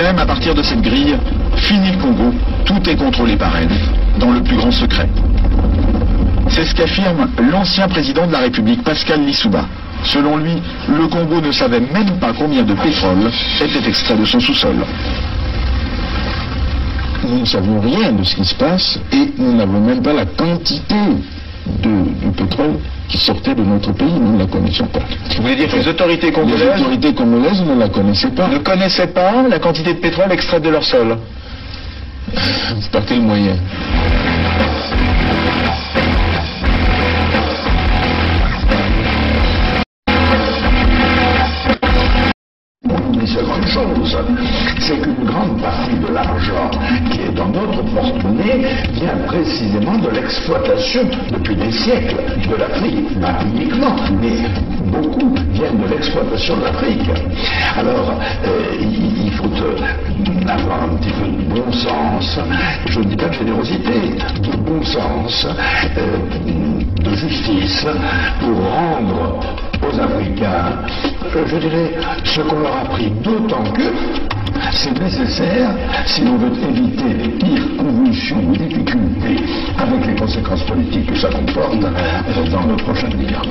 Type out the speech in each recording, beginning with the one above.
même, à partir de cette grille, fini le Congo, tout est contrôlé par elle, dans le plus grand secret. C'est ce qu'affirme l'ancien président de la République, Pascal Lissouba. Selon lui, le Congo ne savait même pas combien de pétrole était extrait de son sous-sol. Nous ne savons rien de ce qui se passe et nous n'avons même pas la quantité du pétrole qui sortait de notre pays, nous ne la connaissions pas. Vous voulez dire que les autorités congolaises ne la connaissaient pas. Ne connaissaient pas la quantité de pétrole extraite de leur sol? Par quel moyen? Une seconde chose, c'est qu'une grande partie de l'argent qui est dans notre porte-monnaie vient précisément de l'exploitation depuis des siècles de l'Afrique. Pas uniquement, mais beaucoup viennent de l'exploitation de l'Afrique. Alors, il faut avoir un petit peu de bon sens, je ne dis pas de générosité, de bon sens, de justice, pour rendre aux Africains, je dirais, ce qu'on leur a pris, d'autant que c'est nécessaire si l'on veut éviter les pires convulsions ou difficultés avec les conséquences politiques que ça comporte dans le prochain avenir.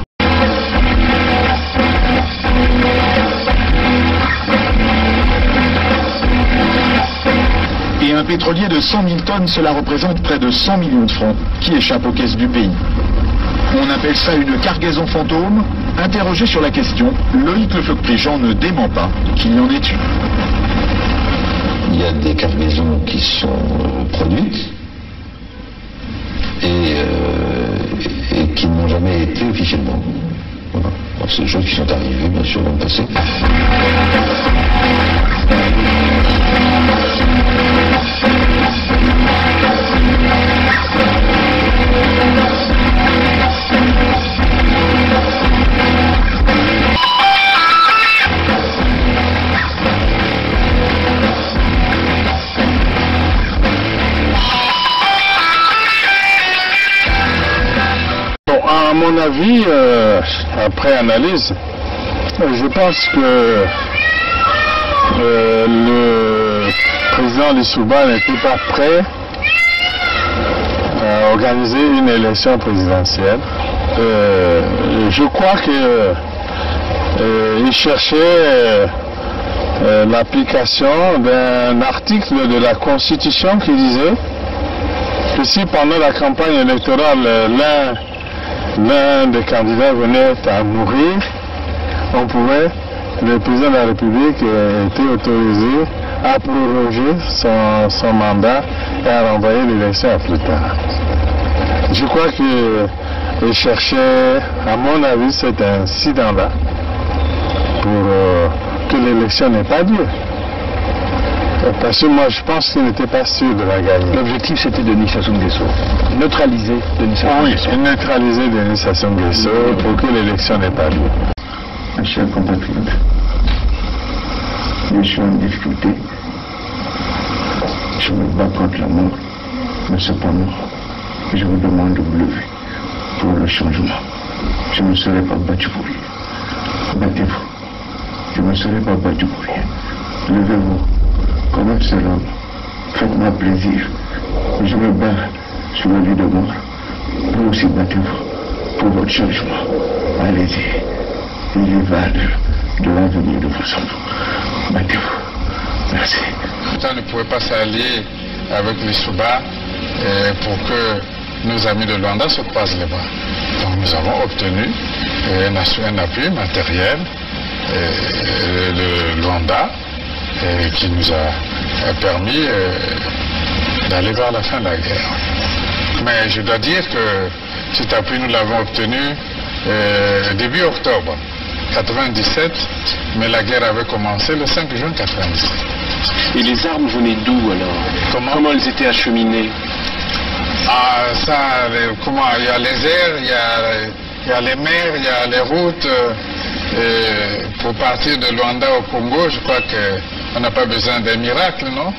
Et un pétrolier de 100 000 tonnes, cela représente près de 100 millions de francs qui échappent aux caisses du pays. On appelle ça une cargaison fantôme. Interrogé sur la question, Loïc Lefeuc-Préjean ne dément pas qu'il y en ait eu. Il y a des cargaisons qui sont produites et qui n'ont jamais été officiellement. Voilà. Donc c'est des choses qui sont arrivées, bien sûr, dans le passé. À mon avis, après analyse, je pense que le président Lissouba n'était pas prêt à organiser une élection présidentielle. Je crois qu'il cherchait l'application d'un article de la Constitution qui disait que si pendant la campagne électorale l'un des candidats venait à mourir, le président de la République était autorisé à proroger son mandat et à renvoyer l'élection à plus tard. Je crois qu'il cherchait, à mon avis, cet incident-là pour que l'élection n'ait pas lieu. Parce que moi, je pense qu'il n'était pas sûr de la gagner. L'objectif, c'était Denis Sassou Nguesso. Neutraliser Denis Sassou Nguesso. Oui, neutraliser Denis Sassou Nguesso pour que l'élection n'ait pas lieu. Mes chers compatriotes, je suis en difficulté. Je me bats contre la mort, mais cependant, je vous demande de vous lever pour le changement. Je ne serai pas battu pour rien. Battez-vous. Je ne serai pas battu pour rien. Levez-vous. Comme un seul homme, faites-moi plaisir. Je me bats sur le lit de mort. Vous aussi battez-vous pour votre changement. Allez-y. Il y va de l'avenir de vos enfants. Battez-vous. Merci. On ne pouvait pas s'allier avec les Lissouba pour que nos amis de Luanda se croisent les bras. Donc nous avons obtenu un appui matériel de Luanda qui nous a permis d'aller vers la fin de la guerre. Mais je dois dire que cet appui, nous l'avons obtenu début octobre 97, mais la guerre avait commencé le 5 juin 97. Et les armes venaient d'où alors? Comment elles étaient acheminées? Ah, ça, il y a les airs, il y a les mers, il y a les routes. Pour partir de Luanda au Congo, je crois qu'on n'a pas besoin d'un miracle, non?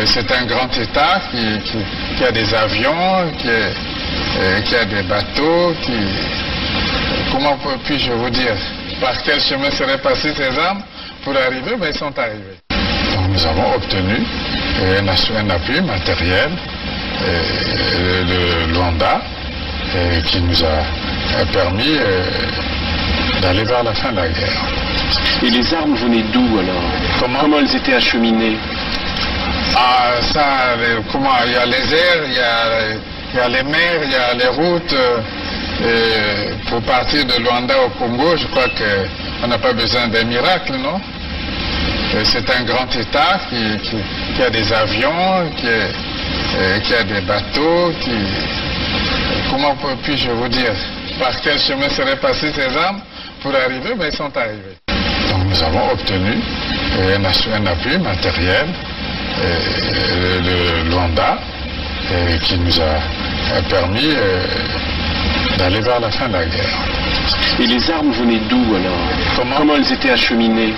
C'est un grand État qui a des avions, qui a des bateaux, comment puis-je vous dire? Par quel chemin seraient passées ces armes pour arriver? Mais ils sont arrivés. Donc nous avons obtenu un appui matériel de Luanda qui nous a permis d'aller vers la fin de la guerre. Et les armes venaient d'où alors? Comment elles étaient acheminées? Il y a les airs, il y a les mers, il y a les routes. Pour partir de Luanda au Congo, je crois qu'on n'a pas besoin d'un miracle, non? C'est un grand État qui a des avions, qui a des bateaux, comment puis-je vous dire? Par quel chemin seraient passées ces armes pour arriver? Ben, ils sont arrivés. Donc nous avons obtenu un appui matériel de Luanda qui nous a permis d'aller vers la fin de la guerre. Et les armes venaient d'où alors? Comment elles étaient acheminées?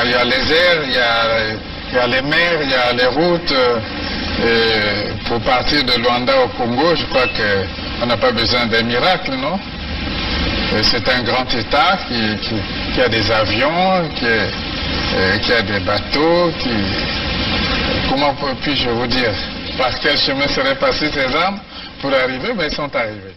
Il y a les airs, il y a les mers, il y a les routes. Pour partir de Luanda au Congo, je crois qu'on n'a pas besoin d'un miracle, non? C'est un grand État qui a des avions, qui a des bateaux, comment puis-je vous dire? Par quel chemin seraient passées ces armes pour arriver? Ben, ils sont arrivés.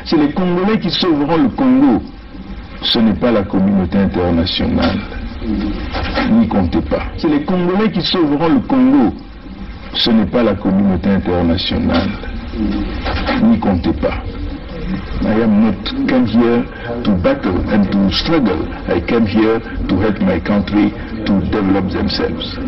C'est les Congolais qui sauveront le Congo. Ce n'est pas la communauté internationale. N'y comptez pas. C'est les Congolais qui sauveront le Congo. Ce n'est pas la communauté internationale. N'y comptez pas. I am not come here to battle and to struggle. I came here to help my country to develop themselves.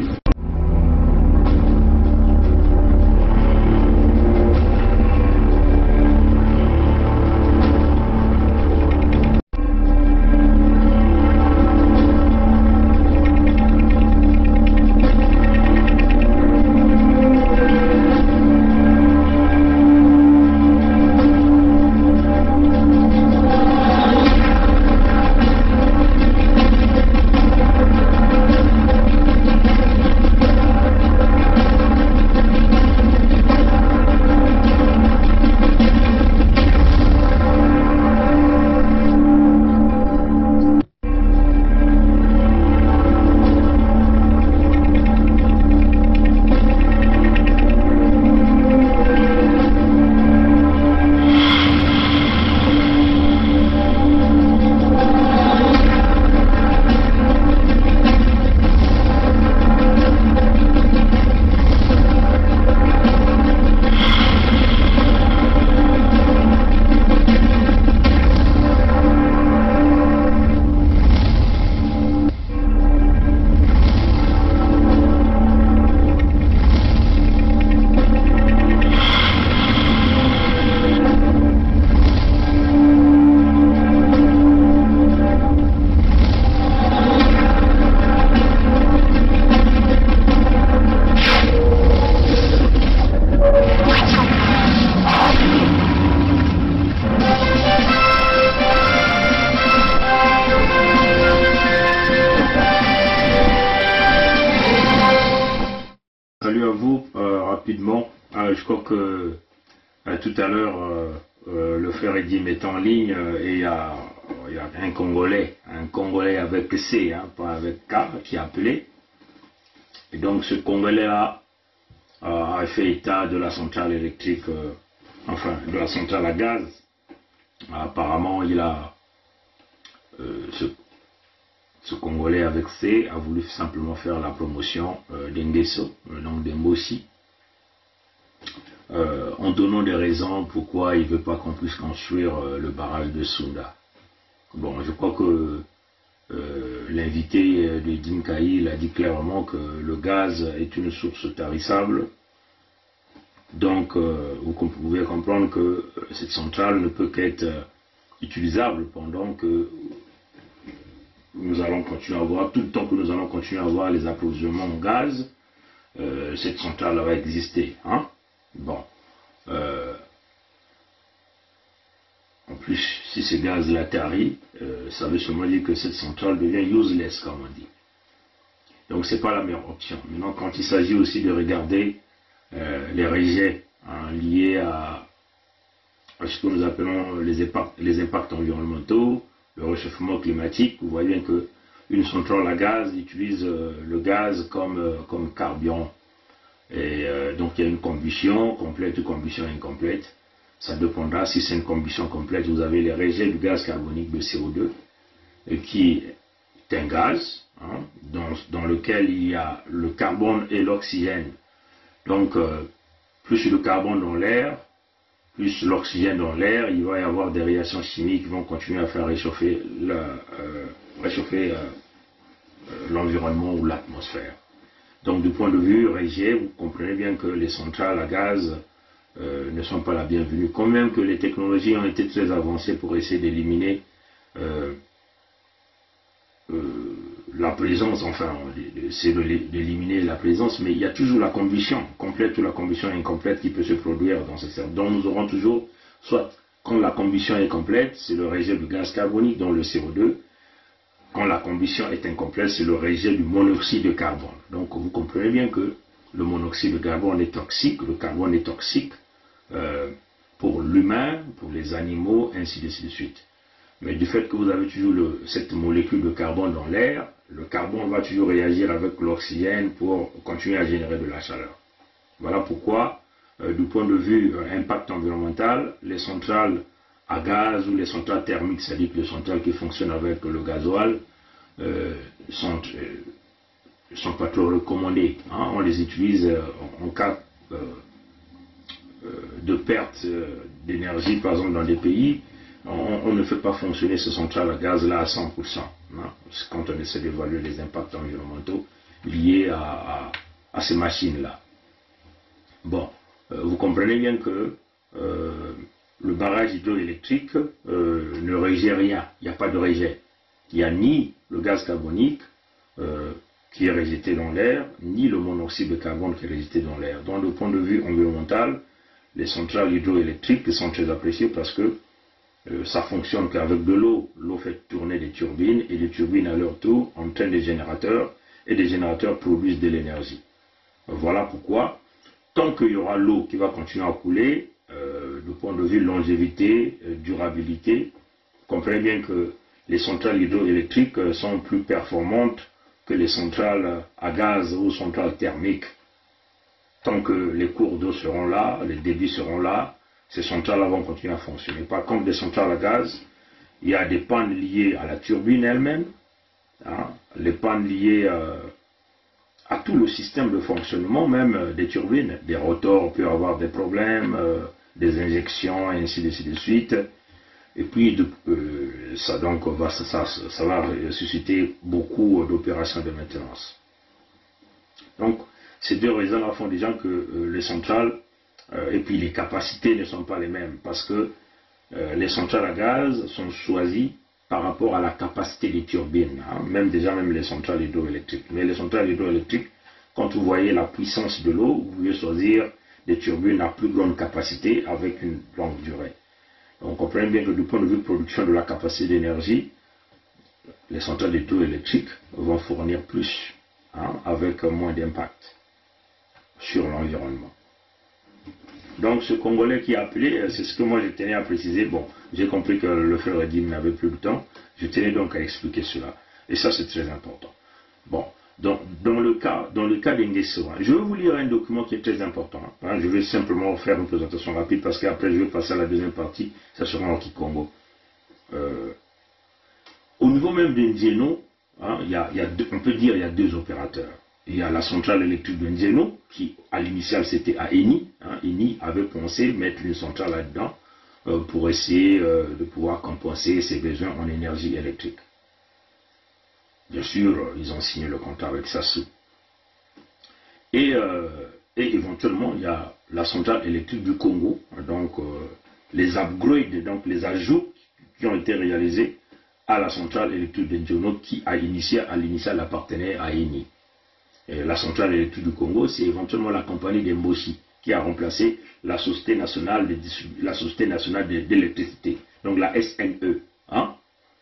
Salut à vous, rapidement. Je crois que tout à l'heure, le frère Edim est en ligne et il y a un Congolais avec C, hein, pas avec K, qui a appelé. Et donc ce Congolais-là a fait état de la centrale électrique, enfin de la centrale à gaz. Apparemment, il a ce Congolais avec C a voulu simplement faire la promotion d'Engeso, le nom d'Embossi, en donnant des raisons pourquoi il ne veut pas qu'on puisse construire le barrage de Sunda. Bon, je crois que l'invité de Dinkaï a dit clairement que le gaz est une source tarissable. Donc, vous pouvez comprendre que cette centrale ne peut qu'être utilisable pendant que nous allons continuer à avoir, tout le temps que nous allons continuer à avoir les approvisionnements en gaz, cette centrale va exister. Hein? Bon. En plus, si ce gaz-là tarit, ça veut seulement dire que cette centrale devient useless, comme on dit. Donc, ce n'est pas la meilleure option. Maintenant, quand il s'agit aussi de regarder les rejets liés à ce que nous appelons les impacts environnementaux, le réchauffement climatique, vous voyez bien qu'une centrale à gaz utilise le gaz comme carburant. Et donc il y a une combustion complète ou combustion incomplète. Ça dépendra. Si c'est une combustion complète, vous avez les rejets du gaz carbonique de CO2, qui est un gaz dans lequel il y a le carbone et l'oxygène. Donc plus le carbone dans l'air, plus l'oxygène dans l'air, il va y avoir des réactions chimiques qui vont continuer à faire réchauffer l'environnement ou l'atmosphère. Donc du point de vue rejet, vous comprenez bien que les centrales à gaz ne sont pas la bienvenue. Quand même que les technologies ont été très avancées pour essayer d'éliminer la présence, enfin, c'est d'éliminer la présence, mais il y a toujours la combustion complète ou la combustion incomplète qui peut se produire dans ce secteur. Donc nous aurons toujours, soit quand la combustion est complète, c'est le rejet du gaz carbonique, dont le CO2. Quand la combustion est incomplète, c'est le rejet du monoxyde de carbone. Donc vous comprenez bien que le monoxyde de carbone est toxique, le carbone est toxique pour l'humain, pour les animaux, ainsi de suite. Mais du fait que vous avez toujours cette molécule de carbone dans l'air, le carbone va toujours réagir avec l'oxygène pour continuer à générer de la chaleur. Voilà pourquoi, du point de vue impact environnemental, les centrales à gaz ou les centrales thermiques, c'est-à-dire les centrales qui fonctionnent avec le gasoil, sont pas trop recommandées. Hein. On les utilise en cas de perte d'énergie, par exemple dans des pays. On ne fait pas fonctionner ces centrales à gaz-là à 100%, hein, quand on essaie d'évaluer les impacts environnementaux liés à ces machines-là. Bon, vous comprenez bien que le barrage hydroélectrique ne rejette rien, il n'y a pas de rejet. Il n'y a ni le gaz carbonique qui est rejeté dans l'air, ni le monoxyde de carbone qui est rejeté dans l'air. Donc, du point de vue environnemental, les centrales hydroélectriques sont très appréciées parce que ça fonctionne qu'avec de l'eau. L'eau fait tourner des turbines et les turbines à leur tour entraînent des générateurs et des générateurs produisent de l'énergie. Voilà pourquoi, tant qu'il y aura l'eau qui va continuer à couler, du point de vue longévité, durabilité, comprenez bien que les centrales hydroélectriques sont plus performantes que les centrales à gaz ou centrales thermiques. Tant que les cours d'eau seront là, les débits seront là, ces centrales vont continuer à fonctionner. Par contre, des centrales à gaz, il y a des pannes liées à la turbine elle-même, hein, les pannes liées à tout le système de fonctionnement, même des turbines. Des rotors peuvent avoir des problèmes, des injections, et ainsi de suite. Et puis, ça va susciter beaucoup d'opérations de maintenance. Donc, ces deux raisons-là font déjà que les centrales, et puis les capacités ne sont pas les mêmes, parce que les centrales à gaz sont choisies par rapport à la capacité des turbines, hein, même les centrales hydroélectriques. Mais les centrales hydroélectriques, quand vous voyez la puissance de l'eau, vous pouvez choisir des turbines à plus grande capacité avec une longue durée. On comprend bien que du point de vue de production de la capacité d'énergie, les centrales hydroélectriques vont fournir plus, hein, avec moins d'impact sur l'environnement. Donc ce Congolais qui a appelé, c'est ce que moi je tenais à préciser. Bon, j'ai compris que le frère Edim n'avait plus le temps, je tenais donc à expliquer cela. Et ça c'est très important. Bon, donc dans le cas d'Nguesso, je vais vous lire un document qui est très important. Hein, je vais simplement faire une présentation rapide parce qu'après je vais passer à la deuxième partie, ça sera en Kikongo. Au niveau même d'Indieno, hein, on peut dire qu'il y a deux opérateurs. il y a la centrale électrique de Ndieno, qui à l'initial c'était à Eni. Eni avait pensé mettre une centrale là-dedans pour essayer de pouvoir compenser ses besoins en énergie électrique. Bien sûr, ils ont signé le contrat avec Sassou. Et éventuellement, il y a la centrale électrique du Congo, donc les upgrades, donc les ajouts qui ont été réalisés à la centrale électrique de Ndieno qui à l'initial appartenait à Eni. Et la centrale électrique du Congo, c'est éventuellement la compagnie d'Emboshi qui a remplacé la Société nationale d'électricité, donc la SNE.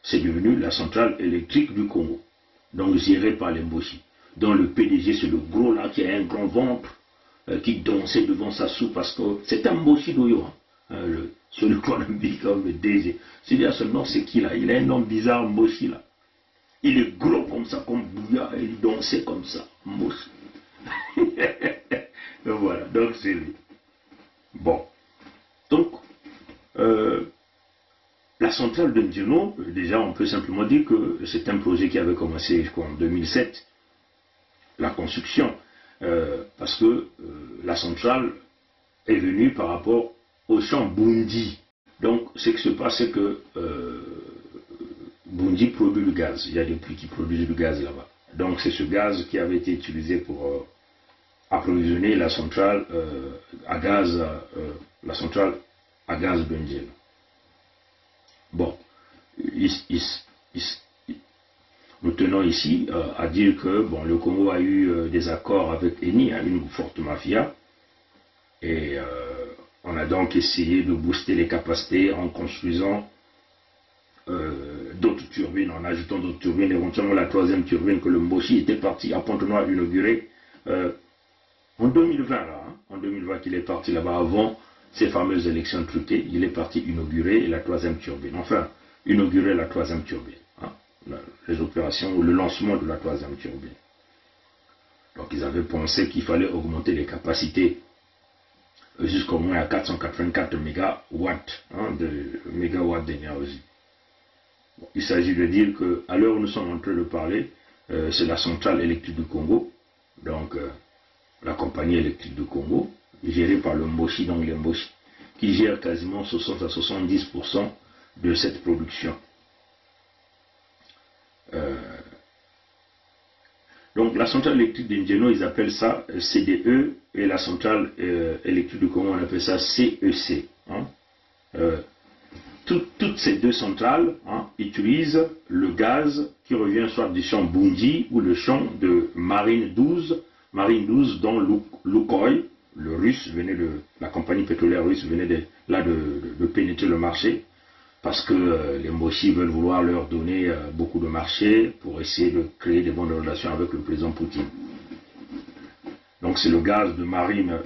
C'est devenu la centrale électrique du Congo, donc gérée par l'Emboshi. Dont le PDG, c'est le gros là qui a un grand ventre, qui dansait devant Sassou parce que c'est un Mboshi d'Oyo. Celui qu'on a mis comme DG. C'est-à-dire ce nom, c'est qui là? Il a un nom bizarre, Mboshi là. Il est gros comme ça, comme Bouya, et il dansait comme ça, Mboshi. Donc voilà, donc c'est lui. Bon. Donc, la centrale de Ndieno, déjà on peut simplement dire que c'est un projet qui avait commencé en 2007. La construction, parce que la centrale est venue par rapport au champ Bundi. Donc, ce qui se passe, c'est que Bundi produit du gaz. Il y a des puits qui produisent du gaz là-bas. Donc, c'est ce gaz qui avait été utilisé pour approvisionner la centrale à gaz, de Ndieno. Bon, nous tenons ici à dire que bon, le Congo a eu des accords avec Eni, une forte mafia, et on a donc essayé de booster les capacités en construisant d'autres turbines, en ajoutant d'autres turbines, éventuellement la troisième turbine que le Mboshi était parti à Pointe-Noire inaugurer en 2020, en 2020 qu'il est parti là-bas avant ces fameuses élections truquées, il est parti inaugurer la troisième turbine, enfin inaugurer la troisième turbine. Les opérations ou le lancement de la troisième turbine. Donc ils avaient pensé qu'il fallait augmenter les capacités jusqu'au moins à 484 mégawatts d'énergie. Bon, il s'agit de dire qu'à l'heure où nous sommes en train de parler, c'est la centrale électrique du Congo, donc la compagnie électrique du Congo, gérée par le Mboshi, donc le Mboshi, qui gère quasiment 60 à 70% de cette production. Donc la centrale électrique de Ndieno, ils appellent ça CDE, et la centrale électrique du Congo, on appelle ça CEC. Toutes ces deux centrales utilisent le gaz qui revient soit du champ Bundi ou le champ de Marine 12, dont Lukoil, le russe, la compagnie pétrolière russe venait de pénétrer le marché. Parce que les Mboshi veulent vouloir leur donner beaucoup de marchés pour essayer de créer des bonnes relations avec le président Poutine. Donc c'est le gaz de Marine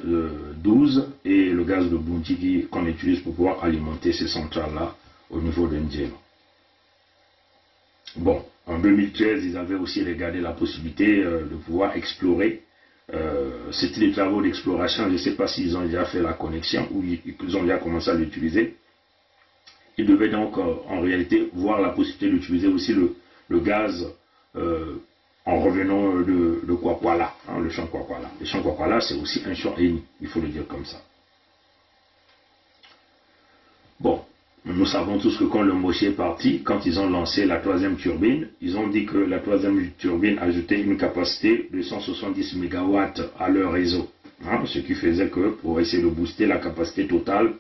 12 et le gaz de Bundi qu'on utilise pour pouvoir alimenter ces centrales-là au niveau de Ndieno. Bon, en 2013, ils avaient aussi regardé la possibilité de pouvoir explorer. C'était des travaux d'exploration, je ne sais pas s'ils ont déjà fait la connexion ou ils ont déjà commencé à l'utiliser. Ils devaient donc en réalité voir la possibilité d'utiliser aussi le gaz en revenant de Kwakwala, le champ Kwakwala. Le champ Kwakwala, c'est aussi un champ Eni, il faut le dire comme ça. Bon, nous savons tous que quand le Mboshi est parti, quand ils ont lancé la troisième turbine, ils ont dit que la troisième turbine ajoutait une capacité de 170 MW à leur réseau. Ce qui faisait que pour essayer de booster la capacité totale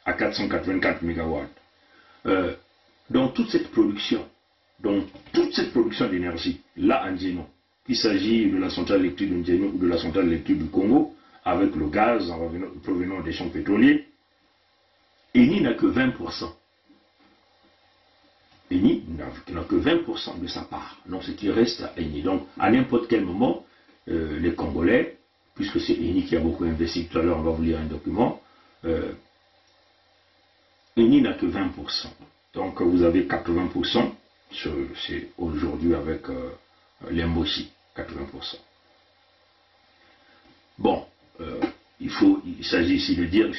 à 484 MW. Donc toute cette production d'énergie, là à Ndieno, qu'il s'agit de la centrale électrique de Ndieno ou de la centrale électrique du Congo, avec le gaz provenant des champs pétroliers, Eni n'a que 20%. Eni n'a que 20% de sa part, donc ce qui reste à Eni. Donc à n'importe quel moment, les Congolais, puisque c'est Eni qui a beaucoup investi, tout à l'heure on va vous lire un document, Eni n'a que 20%. Donc vous avez 80%, c'est aujourd'hui avec les Mboshi, 80%. Bon, il s'agit ici de dire,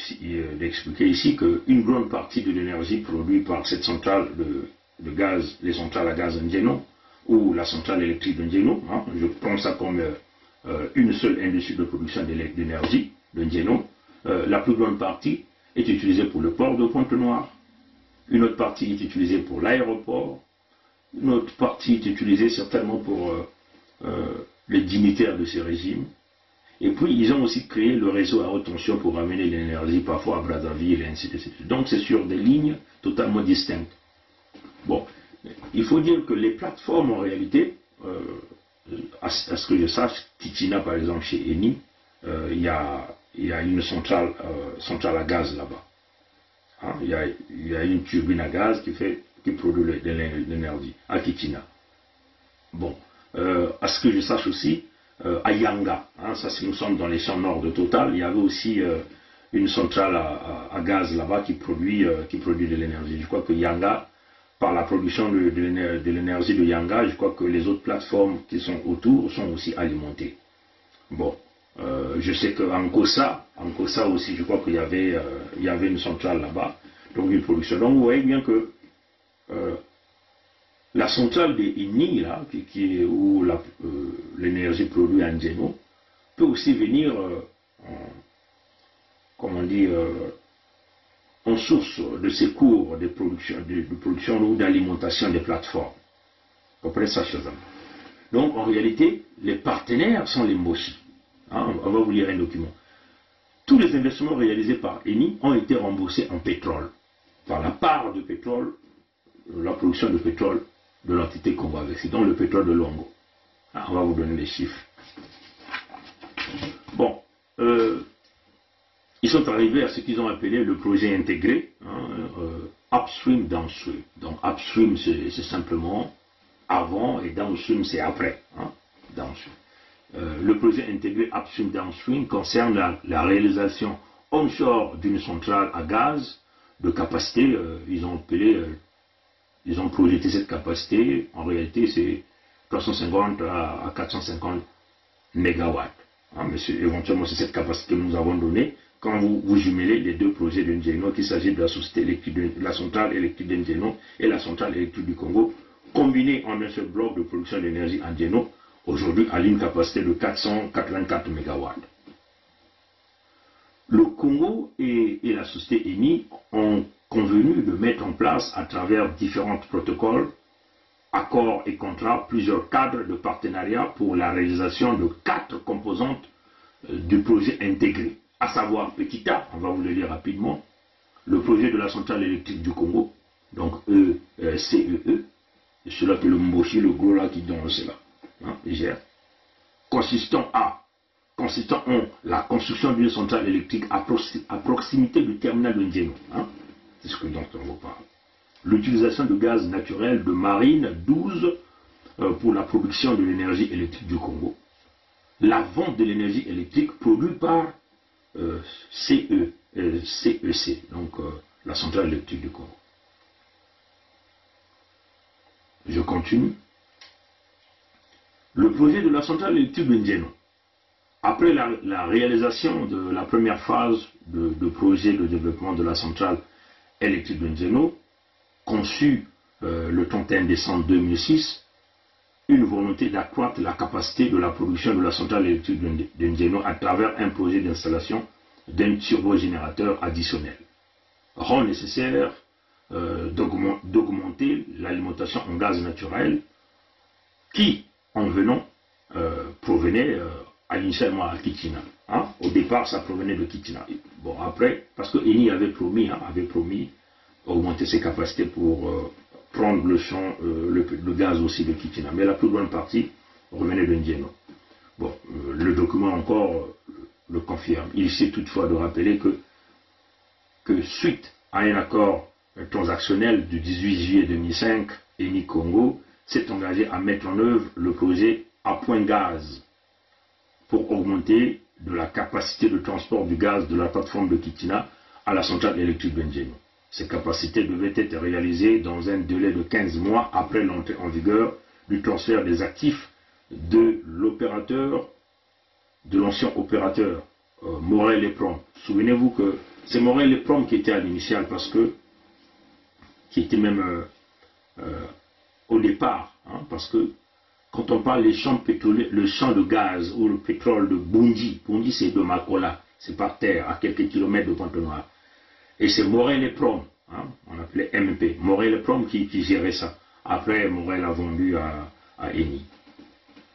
d'expliquer ici qu'une grande partie de l'énergie produite par cette centrale de gaz, les centrales à gaz Ndieno, ou la centrale électrique de Ndieno, je prends ça comme une seule industrie de production d'énergie, de Njeno. La plus grande partie est utilisée pour le port de Pointe-Noire. Une autre partie est utilisée pour l'aéroport. Une autre partie est utilisée certainement pour les dignitaires de ces régimes. Et puis, ils ont aussi créé le réseau à haute tension pour amener l'énergie parfois à Brazzaville et ainsi de suite. Donc, c'est sur des lignes totalement distinctes. Bon, il faut dire que les plateformes, en réalité, à ce que je sache, Kitina, par exemple, chez Eni, il y a une centrale à gaz là-bas. Hein, il y a une turbine à gaz qui produit de l'énergie à Kitina. Bon, à ce que je sache aussi, à Yanga, hein, ça c'est nous sommes dans les champs nord de Total, il y avait aussi une centrale à gaz là-bas qui produit de l'énergie. Je crois que Yanga, par la production de l'énergie de Yanga, je crois que les autres plateformes qui sont autour sont aussi alimentées. Bon, je sais qu'en Kossa aussi, je crois qu'il y avait une centrale là-bas, donc une production. Donc vous voyez bien que la centrale des Eni, là, où l'énergie produite en Njeno, peut aussi venir, en source de secours de production ou d'alimentation des plateformes. Vous comprenez ça, chers amis? Donc, en réalité, les partenaires sont les Moshi. Hein, on va vous lire un document. Tous les investissements réalisés par Eni ont été remboursés en pétrole, par la part de pétrole, la production de pétrole de l'entité Congo Investi, donc le pétrole de Longo. On va vous donner les chiffres. Bon, ils sont arrivés à ce qu'ils ont appelé le projet intégré, hein, upstream, downstream. Donc upstream c'est simplement avant et downstream c'est après. Hein, downstream. Le projet intégré upstream, downstream concerne la réalisation onshore d'une centrale à gaz de capacité, ils ont projeté cette capacité, en réalité c'est 350 à 450 mégawatts. Hein, mais éventuellement c'est cette capacité que nous avons donnée quand vous jumelez les deux projets de Njeno, qu'il s'agit de la société électrique, de la centrale électrique de Njeno et la centrale électrique du Congo, combinées en un seul bloc de production d'énergie en Njeno, aujourd'hui à une capacité de 484 mégawatts. Le Congo et la société Eni ont convenu de mettre en place, à travers différents protocoles, accords et contrats, plusieurs cadres de partenariat pour la réalisation de 4 composantes du projet intégré, à savoir petit A, on va vous le lire rapidement, le projet de la centrale électrique du Congo, donc CEE, c'est celui que le Mboshi, le gros là qui donne cela, hein, gère, consistant en la construction d'une centrale électrique à proximité du terminal de Njeno, hein, c'est ce dont on vous parle. L'utilisation de gaz naturel de marine 12 pour la production de l'énergie électrique du Congo. La vente de l'énergie électrique produite par CEC, donc la centrale électrique du Congo. Je continue. Le projet de la centrale électrique de Njeno. Après la réalisation de la première phase de projet de développement de la centrale électrique de Njeno, conçue le 31 décembre 2006, une volonté d'accroître la capacité de la production de la centrale électrique de Njeno à travers un projet d'installation d'un turbogénérateur additionnel, rend nécessaire d'augmenter l'alimentation en gaz naturel qui, en venant, provenait initialement à Kitina. Hein? Au départ, ça provenait de Kitina. Bon, après, parce que Eni avait promis augmenter ses capacités pour prendre le gaz aussi de Kitina. Mais la plus grande partie revenait de Njeno. Bon, le document encore le confirme. Il essaie toutefois de rappeler que suite à un accord transactionnel du 18 juillet 2005, Eni Congo s'est engagé à mettre en œuvre le projet à point gaz pour augmenter de la capacité de transport du gaz de la plateforme de Kitina à la centrale électrique de Njeno. Ces capacités devaient être réalisées dans un délai de 15 mois après l'entrée en vigueur du transfert des actifs de l'ancien opérateur Morel et Prom. Souvenez-vous que c'est Morel et Prom qui était à l'initial qui était même au départ, hein, parce que quand on parle des champs pétroliers, le champ de gaz ou le pétrole de Bunji, Bunji c'est de Makola, c'est par terre, à quelques kilomètres de Pointe-Noire. Et c'est Morel et Prom, hein, on appelait MP, Morel et Prom qui gérait ça. Après, Morel a vendu à Eni.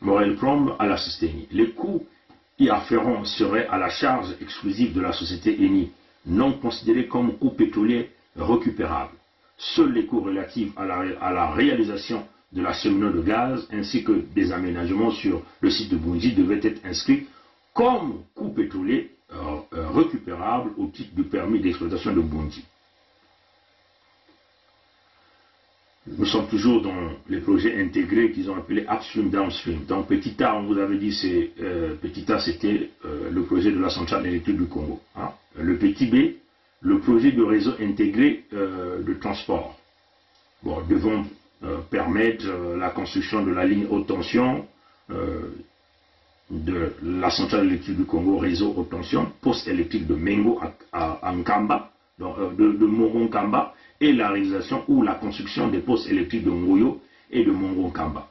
Morel Prom à la société Eni. Les coûts y afférents seraient à la charge exclusive de la société Eni, non considérés comme coûts pétroliers récupérables. Seuls les coûts relatifs à la réalisation de l'acheminement de gaz ainsi que des aménagements sur le site de Bunji devaient être inscrits comme coûts pétroliers récupérables au titre du permis d'exploitation de Bunji. Nous sommes toujours dans les projets intégrés qu'ils ont appelés Upstream Downstream. Donc Petit A, on vous avait dit, Petit A c'était le projet de la centrale électrique du Congo. Hein. Le Petit B, le projet de réseau intégré de transport. Bon, devons permettre la construction de la ligne haute tension de la centrale électrique du Congo, réseau haute tension, poste électrique de Mengo à Nkamba, de Mongo-Nkamba, et la réalisation ou la construction des postes électriques de Ngoyo et de Mongo-Nkamba.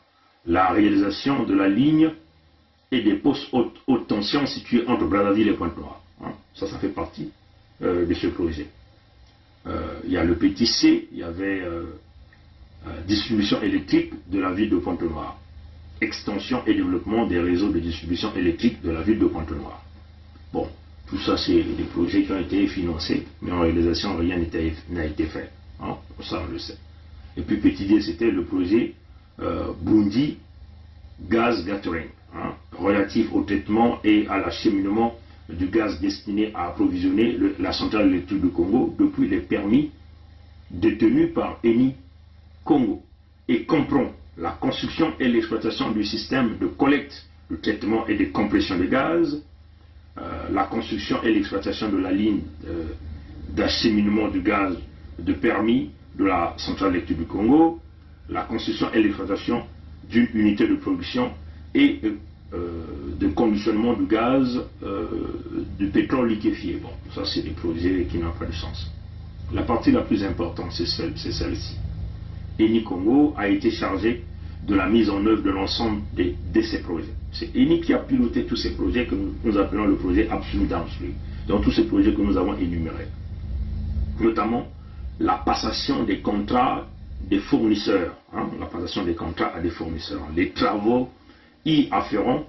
La réalisation de la ligne et des postes haute tension situés entre Brazzaville et Pointe-Noire. Hein. Ça fait partie de ce projet. Il y a le petit C, il y avait distribution électrique de la ville de Pointe-Noire. Extension et développement des réseaux de distribution électrique de la ville de Pointe-Noire. Bon, tout ça c'est des projets qui ont été financés, mais en réalisation rien n'a été fait. Hein, ça on le sait. Et puis petit D c'était le projet Bunji Gas Gathering, hein, relatif au traitement et à l'acheminement du gaz destiné à approvisionner la centrale électrique du Congo depuis les permis détenus par Eni Congo et comprend la construction et l'exploitation du système de collecte, de traitement et de compression de gaz, la construction et l'exploitation de la ligne d'acheminement du gaz de permis de la centrale électrique du Congo, la construction et l'exploitation d'une unité de production et de conditionnement du gaz, du pétrole liquéfié. Bon, ça c'est des projets qui n'ont pas de sens. La partie la plus importante, c'est celle-ci. Eni Congo a été chargé de la mise en œuvre de l'ensemble de ces projets. C'est Eni qui a piloté tous ces projets que nous appelons le projet Upstream Downstream, dans tous ces projets que nous avons énumérés. Notamment la passation des contrats des fournisseurs, hein, la passation des contrats à des fournisseurs, les travaux y afférents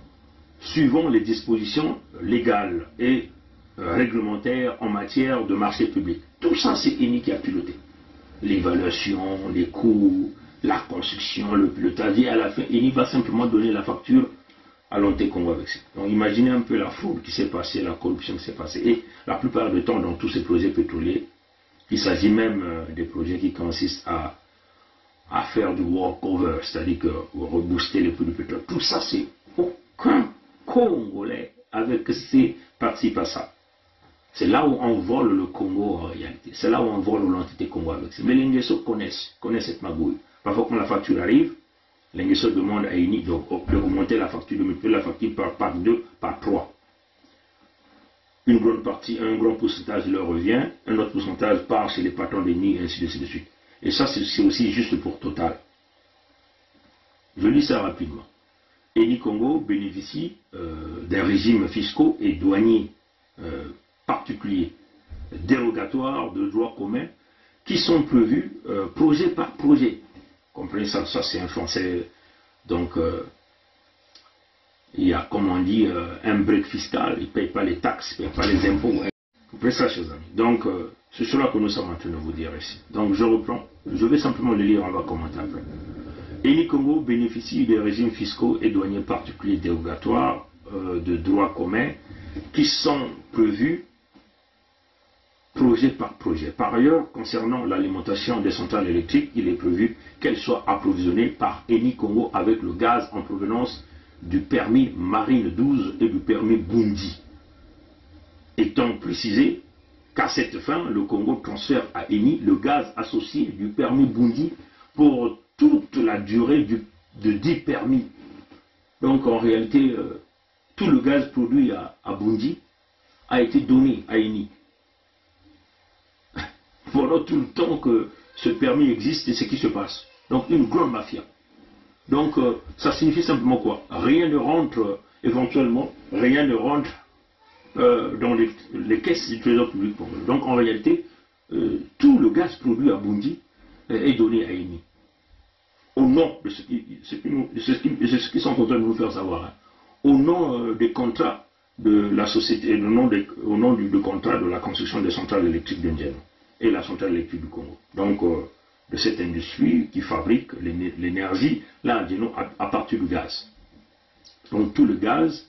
suivant les dispositions légales et réglementaires en matière de marché public. Tout ça, c'est Eni qui a piloté. L'évaluation, les coûts, la construction, le pilotage, et à la fin, Eni va simplement donner la facture à l'Onté Congo avec ça. Donc imaginez un peu la fraude qui s'est passée, la corruption qui s'est passée. Et la plupart du temps, dans tous ces projets pétroliers, il s'agit même des projets qui consistent à faire du walkover, c'est-à-dire que rebooster les prix du pétrole. Tout ça, c'est aucun Congolais avec ses participe à ça. C'est là où on vole le Congo en réalité. C'est là où on vole l'entité Congo avec ça. Mais les Nguesso connaissent cette magouille. Parfois quand la facture arrive, les Nguesso demandent à Eni d'augmenter la facture, de multiplier la facture par 2, par 3. Une grande partie, un grand pourcentage leur revient, un autre pourcentage part chez les patrons d'Eni, et ainsi de suite. Et ça, c'est aussi juste pour Total. Je lis ça rapidement. Eni Congo bénéficie d'un régime fiscaux et douaniers particuliers, dérogatoires de droit commun, qui sont prévus projet par projet. Comprenez ça, ça c'est un français. Donc, il y a, comme on dit, un break fiscal, il ne paye pas les taxes, il ne paye pas les impôts. Vous comprenez ça, chers amis. Donc, c'est cela que nous sommes en train de vous dire ici. Donc, je reprends. Je vais simplement le lire, on va commenter après. Eni Congo bénéficie des régimes fiscaux et douaniers particuliers dérogatoires de droit commun qui sont prévus projet par projet. Par ailleurs, concernant l'alimentation des centrales électriques, il est prévu qu'elles soient approvisionnées par Eni Congo avec le gaz en provenance du permis Marine 12 et du permis Bunji. Étant précisé qu'à cette fin, le Congo transfère à Eni le gaz associé du permis Bunji pour toute la durée de 10 permis. Donc en réalité, tout le gaz produit à Bunji a été donné à Eni. Voilà tout le temps que ce permis existe et ce qui se passe. Donc une grande mafia. Donc, ça signifie simplement quoi? Rien ne rentre, éventuellement, rien ne rentre dans les caisses du trésor public congolais. Donc, en réalité, tout le gaz produit à Bundi est donné à Eni. Au nom de ce qu'ils sont en train de nous faire savoir. Hein. Au nom des contrats de la société, au nom du contrat de la construction des centrales électriques d'Indienne et la centrale électrique du Congo. Donc, de cette industrie qui fabrique l'énergie, là, à partir du gaz. Donc, tout le gaz,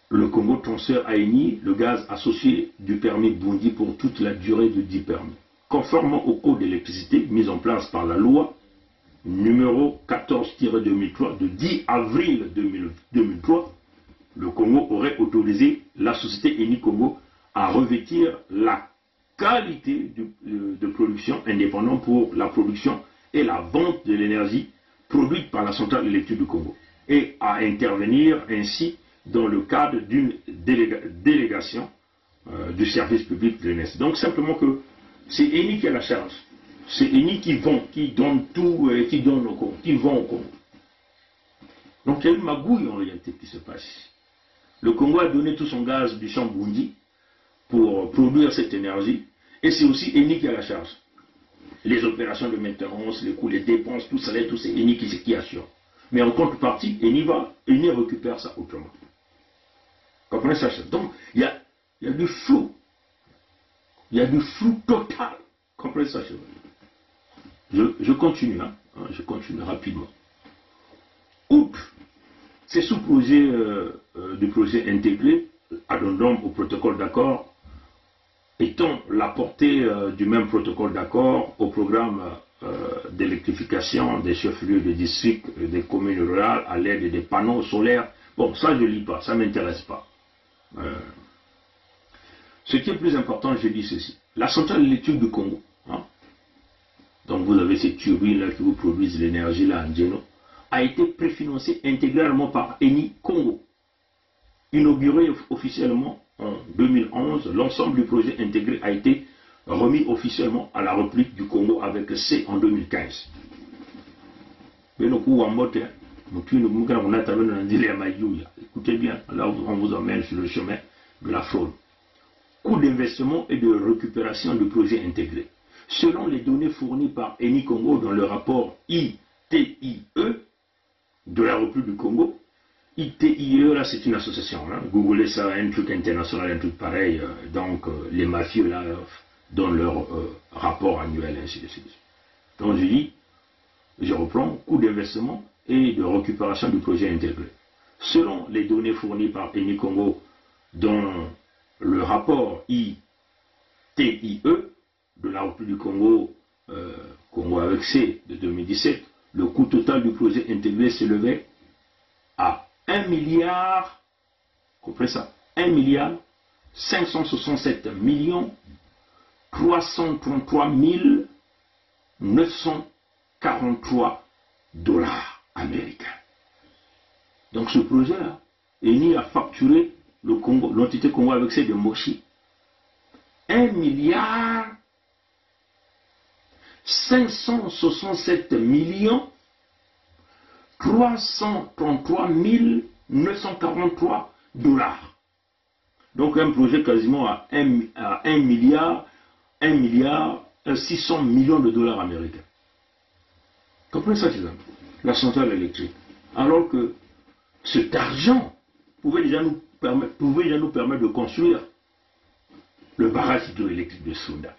le Congo transfère à Eni le gaz associé du permis Bundi pour toute la durée de 10 permis. Conformément au code d'électricité mis en place par la loi numéro 14-2003 de 10 avril 2003, le Congo aurait autorisé la société Eni Congo à revêtir la qualité de production indépendante pour la production et la vente de l'énergie produite par la centrale électrique du Congo et à intervenir ainsi dans le cadre d'une délégation du service public de l'énergie. Donc simplement que c'est Eni qui a la charge. C'est Eni qui donne tout, qui donne au Congo, qui vend au Congo. Donc il y a une magouille en réalité qui se passe ici. Le Congo a donné tout son gaz du champ Bundi pour produire cette énergie, et c'est aussi Eni qui a la charge. Les opérations de maintenance, les coûts, les dépenses, tout ça, tout c'est Eni qui assure. Mais en contrepartie, Eni récupère ça autrement. Comprenez ça? Donc, il y a du flou. Il y a du flou total. Comprenez ça? Je continue, hein, je continue rapidement. Outre ces sous-projets du projet intégré, addendum au protocole d'accord, étant la portée du même protocole d'accord au programme d'électrification des chefs-lieux de district et des communes rurales à l'aide des panneaux solaires. Bon, ça je ne lis pas, ça ne m'intéresse pas. Ce qui est plus important, je dis ceci. La centrale électrique du Congo, hein, donc vous avez ces turbines-là qui vous produisent l'énergie là en Djeno, a été préfinancée intégralement par Eni Congo. Inauguré officiellement en 2011, l'ensemble du projet intégré a été remis officiellement à la République du Congo avec C en 2015. Écoutez bien, là on vous emmène sur le chemin de la fraude. Coût d'investissement et de récupération du projet intégré. Selon les données fournies par Eni Congo dans le rapport ITIE de la République du Congo, ITIE, là c'est une association, hein. Googlez ça, un truc international, un truc pareil, donc les mafieux là donnent leur rapport annuel, ainsi de suite. Donc je dis, je reprends, coût d'investissement et de récupération du projet intégré. Selon les données fournies par Eni Congo dans le rapport ITIE de la République du Congo, Congo avec C de 2017, le coût total du projet intégré s'élevait à 1 milliard, comprenez ça, 1 milliard 567 millions 333 943 dollars américains. Donc ce projet-là, Eni a facturé le Congo, l'entité Congo avec C de Moshi, 1 milliard 567 millions 333 943 dollars. Donc un projet quasiment à 1 milliard 600 millions de dollars américains. Comprenez ça, les amis? La centrale électrique. Alors que cet argent pouvait déjà nous permettre de construire le barrage hydroélectrique de Sounda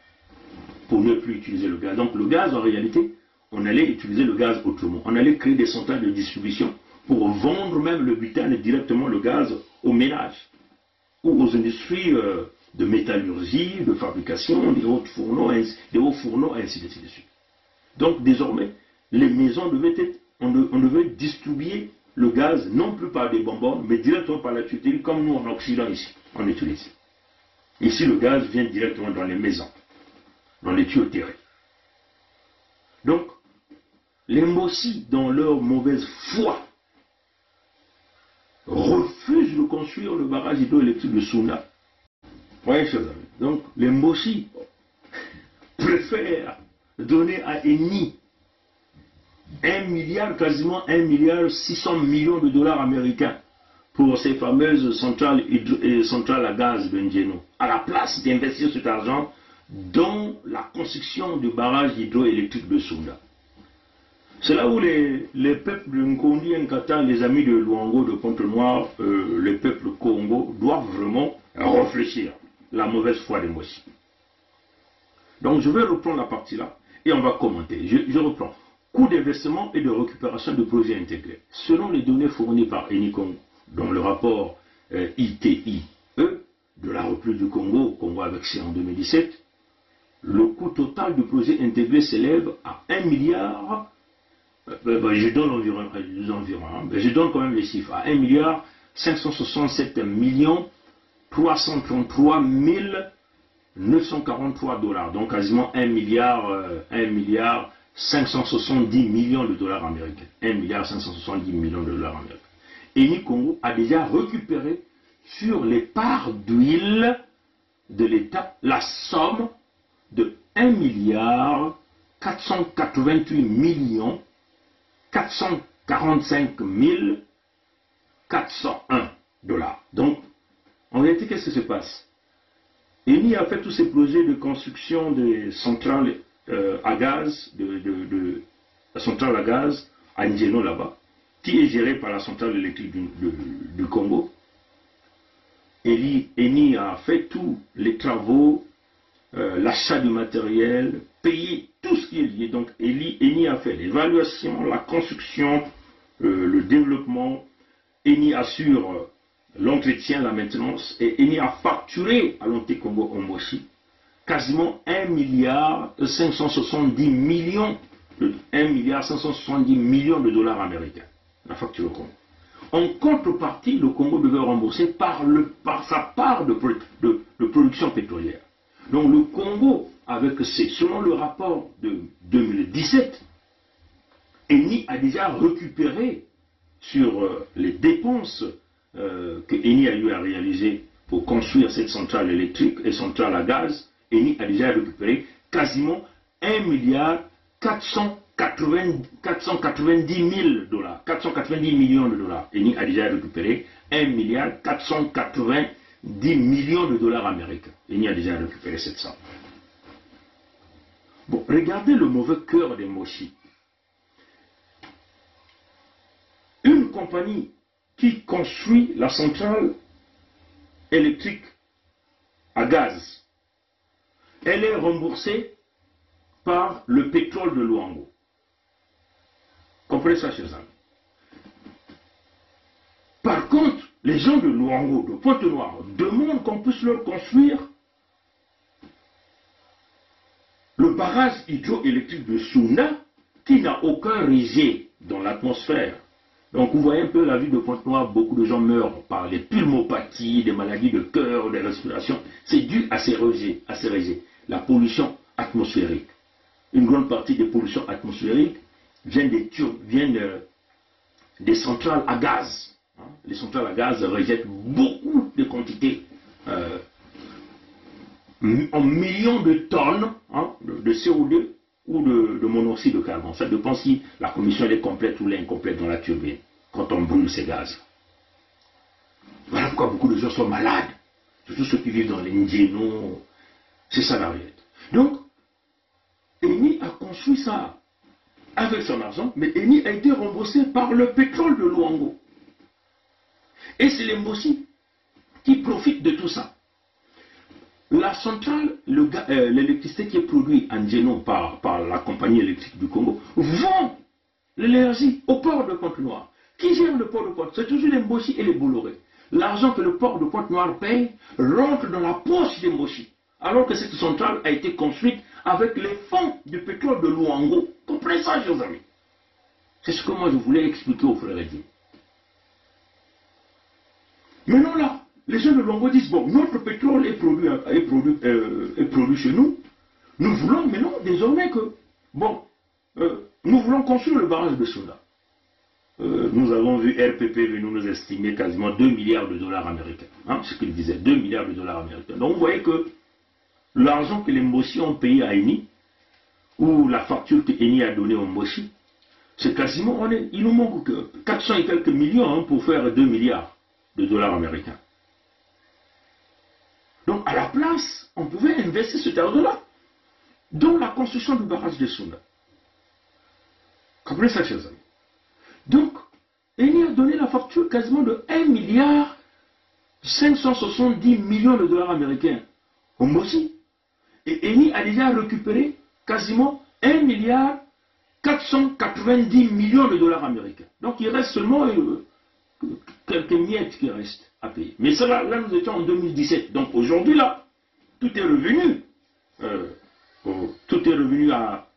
pour ne plus utiliser le gaz. Donc le gaz, en réalité, on allait utiliser le gaz autrement. On allait créer des centrales de distribution pour vendre même le butane directement le gaz aux ménages ou aux industries de métallurgie, de fabrication, des hauts fourneaux, ainsi de suite. Donc désormais, les maisons on devait distribuer le gaz non plus par des bonbons, mais directement par la tuyauterie, comme nous en Occident ici, on utilise. Ici, le gaz vient directement dans les maisons, dans les tuyauteries. Donc, les Mossi, dans leur mauvaise foi, refusent de construire le barrage hydroélectrique de Sounda. Voyez, chers amis. Donc, les Mossi préfèrent donné à Eni 1 milliard, quasiment 1 milliard 600 millions de dollars américains pour ces fameuses centrales à gaz de N'Djeno, à la place d'investir cet argent dans la construction du barrage hydroélectrique de Sounda. C'est là où les peuples de Nkondi et Nkata, les amis de Luango, de Pointe-Noire, les peuples Congo, doivent vraiment réfléchir la mauvaise foi des Mossi. Donc je vais reprendre la partie là et on va commenter. Je reprends. Coût d'investissement et de récupération de projets intégrés. Selon les données fournies par Eni Congo, dans le rapport ITIE de la République du Congo, Congo avec C en 2017, le coût total du projet intégré s'élève à 1 milliard, je donne environ, je donne quand même les chiffres, à 1 milliard 567 millions 333 943 dollars, donc quasiment 1 milliard 570 millions de dollars américains. 1 milliard 570 millions de dollars américains. Eni Congo a déjà récupéré sur les parts d'huile de l'État la somme de 1 milliard 488 millions 445 401 dollars. Donc, en réalité, qu'est-ce qui se passe? Eni a fait tous ces projets de construction des centrales à gaz, la centrale à gaz à N'Djeno là-bas, qui est gérée par la centrale électrique du Congo. Eni a fait tous les travaux, l'achat du matériel, payé tout ce qui est lié. Donc Eni a fait l'évaluation, la construction, le développement. Eni assure l'entretien, la maintenance, et Eni a facturé à l'Onté Congo Omboshi quasiment 1 milliard 570 millions de dollars américains. La facture au Congo. En contrepartie, le Congo devait rembourser par sa part de production pétrolière. Donc le Congo, selon le rapport de 2017, Eni a déjà récupéré sur les dépenses que Eni a eu à réaliser pour construire cette centrale électrique et centrale à gaz. Eni a déjà récupéré quasiment 1 milliard 490 000 dollars, 490 millions de dollars. Eni a déjà récupéré 1 milliard 490 millions de dollars américains. Eni a déjà récupéré cette somme. Bon, regardez le mauvais cœur des Moshi. Une compagnie qui construit la centrale électrique à gaz, elle est remboursée par le pétrole de Luango. Comprenez ça, chers amis. Par contre, les gens de Luango, de Pointe-Noire, demandent qu'on puisse leur construire le barrage hydroélectrique de Sounda, qui n'a aucun rejet dans l'atmosphère. Donc vous voyez un peu la ville de Pointe-Noire, beaucoup de gens meurent par les pulmopathies, des maladies de cœur, des respirations. C'est dû à ces rejets, la pollution atmosphérique. Une grande partie des pollutions atmosphériques viennent des centrales à gaz. Les centrales à gaz rejettent beaucoup de quantités, en millions de tonnes de CO2 ou de monoxyde de carbone. Ça dépend si la commission est complète ou incomplète dans la turbine, quand on brûle ces gaz. Voilà pourquoi beaucoup de gens sont malades, surtout ceux qui vivent dans les N'Djeno. C'est ça la réalité. Donc, Eni a construit ça avec son argent, mais Eni a été remboursé par le pétrole de Luango. Et c'est les Mossi qui profitent de tout ça. La centrale, l'électricité qui est produite en N'Djeno par la compagnie électrique du Congo, vend l'énergie au port de Pointe-Noire. Qui gère le port de Pointe-Noire? C'est toujours les Mossi et les Bolloré. L'argent que le port de Pointe-Noire paye rentre dans la poche des Mossi. Alors que cette centrale a été construite avec les fonds du pétrole de Luango. Comprenez ça, chers amis? C'est ce que moi je voulais expliquer aux frères Eddy. Maintenant là, les gens de Luango disent, bon, notre pétrole est produit chez nous. Nous voulons maintenant, désormais que, bon, nous voulons construire le barrage de Sounda. Nous avons vu RPP venir nous estimer quasiment 2 milliards de dollars américains. Ce qu'il disait, 2 milliards de dollars américains. Donc vous voyez que l'argent que les Mossi ont payé à Eni ou la facture que Eni a donnée au Moshi, c'est quasiment, il nous manque 400 et quelques millions pour faire 2 milliards de dollars américains. Donc à la place, on pouvait investir cet argent-là dans la construction du barrage de Sounda. Comprenez ça, chers amis. Donc, Eni a donné la facture quasiment de 1 milliard 570 millions de dollars américains au Moshi. Et Eni a déjà récupéré quasiment 1 milliard 490 millions de dollars américains. Donc il reste seulement quelques miettes qui restent à payer. Mais ça, là nous étions en 2017. Donc aujourd'hui, là, tout est revenu. Tout est revenu à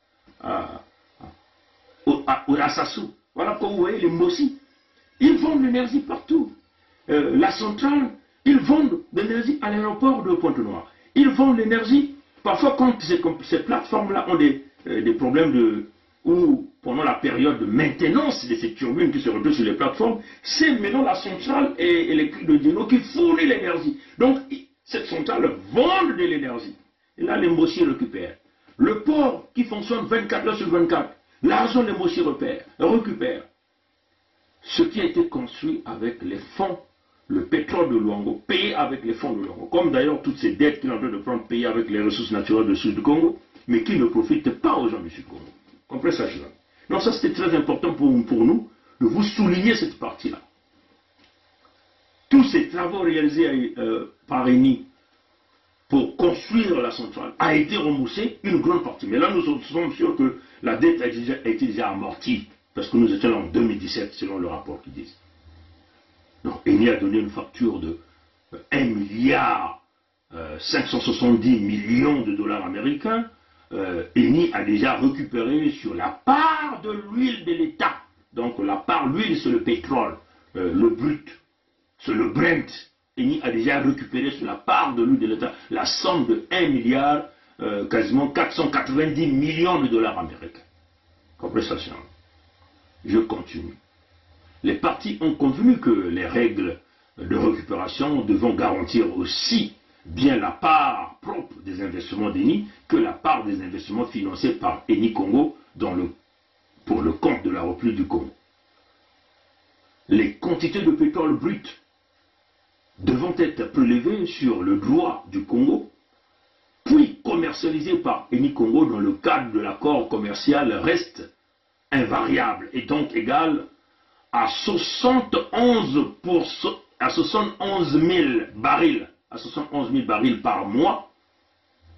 Sassou. Voilà, comme vous voyez, les Mossi, ils vendent l'énergie partout. La centrale, ils vendent l'énergie à l'aéroport de Pointe-Noire. Ils vendent l'énergie, parfois quand ces plateformes-là ont des problèmes ou pendant la période de maintenance de ces turbines qui se retrouvent sur les plateformes, c'est maintenant la centrale électrique de Djeno qui fournit l'énergie. Donc, cette centrale vend de l'énergie. Et là, les Mossi récupèrent. Le port qui fonctionne 24 heures sur 24, l'argent les Mossi récupèrent. Ce qui a été construit avec les fonds, le pétrole de Luango, payé avec les fonds de Luango, comme d'ailleurs toutes ces dettes qu'il est en train de prendre payées avec les ressources naturelles du Sud du Congo, mais qui ne profitent pas aux gens du Sud du Congo. Comprenez ça, cela? Donc ça, c'était très important pour nous de vous souligner cette partie-là. Tous ces travaux réalisés par Eni pour construire la centrale a été remboursé une grande partie. Mais là, nous sommes sûrs que la dette a été déjà amortie, parce que nous étions en 2017, selon le rapport qu'ils disent. Donc, Eni a donné une facture de 1 milliard 570 millions de dollars américains. Eni a déjà récupéré sur la part de l'huile de l'État. Donc la part, l'huile c'est le pétrole, le brut, c'est le Brent. Eni a déjà récupéré sur la part de l'huile de l'État la somme de 1 milliard, quasiment 490 millions de dollars américains. Comprenez ça, je continue. Les partis ont convenu que les règles de récupération devront garantir aussi bien la part propre des investissements d'Eni que la part des investissements financés par Eni Congo pour le compte de la République du Congo. Les quantités de pétrole brut devront être prélevées sur le droit du Congo, puis commercialisées par Eni Congo dans le cadre de l'accord commercial reste invariable et donc égal à 71 000 barils. À 71 000 barils par mois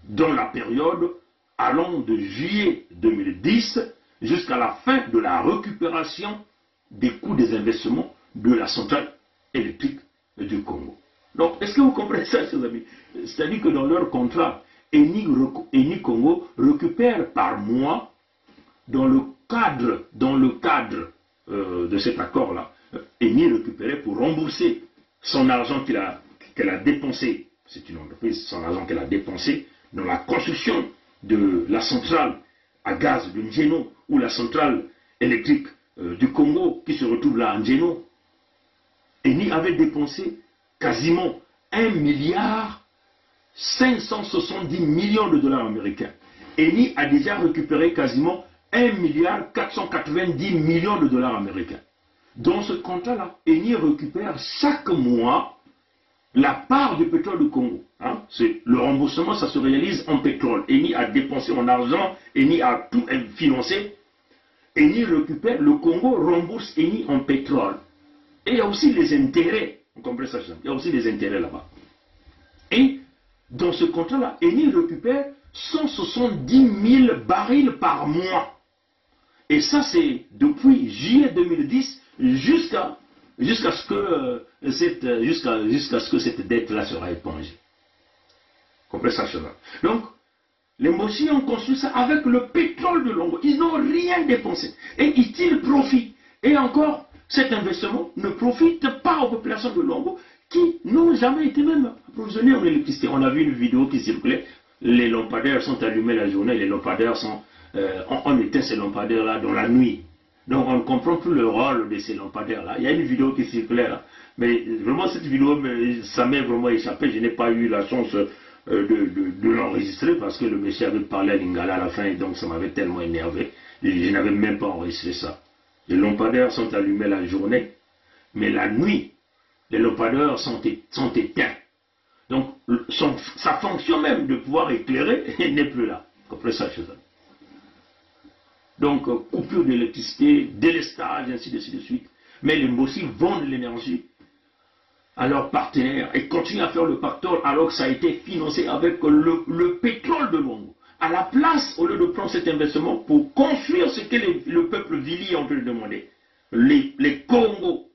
dans la période allant de juillet 2010 jusqu'à la fin de la récupération des coûts des investissements de la centrale électrique du Congo. Donc, est-ce que vous comprenez ça, chers amis? C'est-à-dire que dans leur contrat, Eni Congo récupère par mois, dans le cadre de cet accord-là, Eni récupérait pour rembourser son argent qu'elle a dépensé, c'est une entreprise, son argent qu'elle a dépensé dans la construction de la centrale à gaz de Ndjeno ou la centrale électrique du Congo qui se retrouve là à Ndjeno. Eni avait dépensé quasiment 1 milliard 570 millions de dollars américains. Eni a déjà récupéré quasiment 1 milliard 490 millions de dollars américains. Dans ce contrat-là, Eni récupère chaque mois la part du pétrole du Congo. Le remboursement, ça se réalise en pétrole. Eni a dépensé en argent, Eni a tout financé. Eni récupère, le Congo rembourse Eni en pétrole. Et il y a aussi les intérêts. Vous comprenez ça? Il y a aussi des intérêts là-bas. Et dans ce contrat-là, Eni récupère 170 000 barils par mois. Et ça, c'est depuis juillet 2010 jusqu'à ce que cette dette-là sera épongée. Comprenez ça, cela. Donc, les Mossi ont construit ça avec le pétrole de Luango. Ils n'ont rien dépensé. Et ils tirent profit. Et encore, cet investissement ne profite pas aux populations de Luango qui n'ont jamais été même approvisionnées en électricité. On a vu une vidéo qui circulait. Les lampadaires sont allumés la journée, les lampadaires sont... on éteint ces lampadaires-là dans la nuit. Donc on ne comprend plus le rôle de ces lampadaires-là. Il y a une vidéo qui circulait là. Mais vraiment cette vidéo, ça m'est vraiment échappé. Je n'ai pas eu la chance de l'enregistrer parce que le monsieur avait parlé à Lingala à la fin et donc ça m'avait tellement énervé. Et je n'avais même pas enregistré ça. Les lampadaires sont allumés la journée, mais la nuit, les lampadaires sont éteints. Donc sa fonction même de pouvoir éclairer n'est plus là. Comprenez ça, chez eux. Donc coupure d'électricité, délestage, ainsi de suite. Mais les Mbossi vendent l'énergie à leurs partenaires et continuent à faire le pactole alors que ça a été financé avec le pétrole de Luango. À la place, au lieu de prendre cet investissement pour construire ce que le peuple Vili est en train de demander, les Congos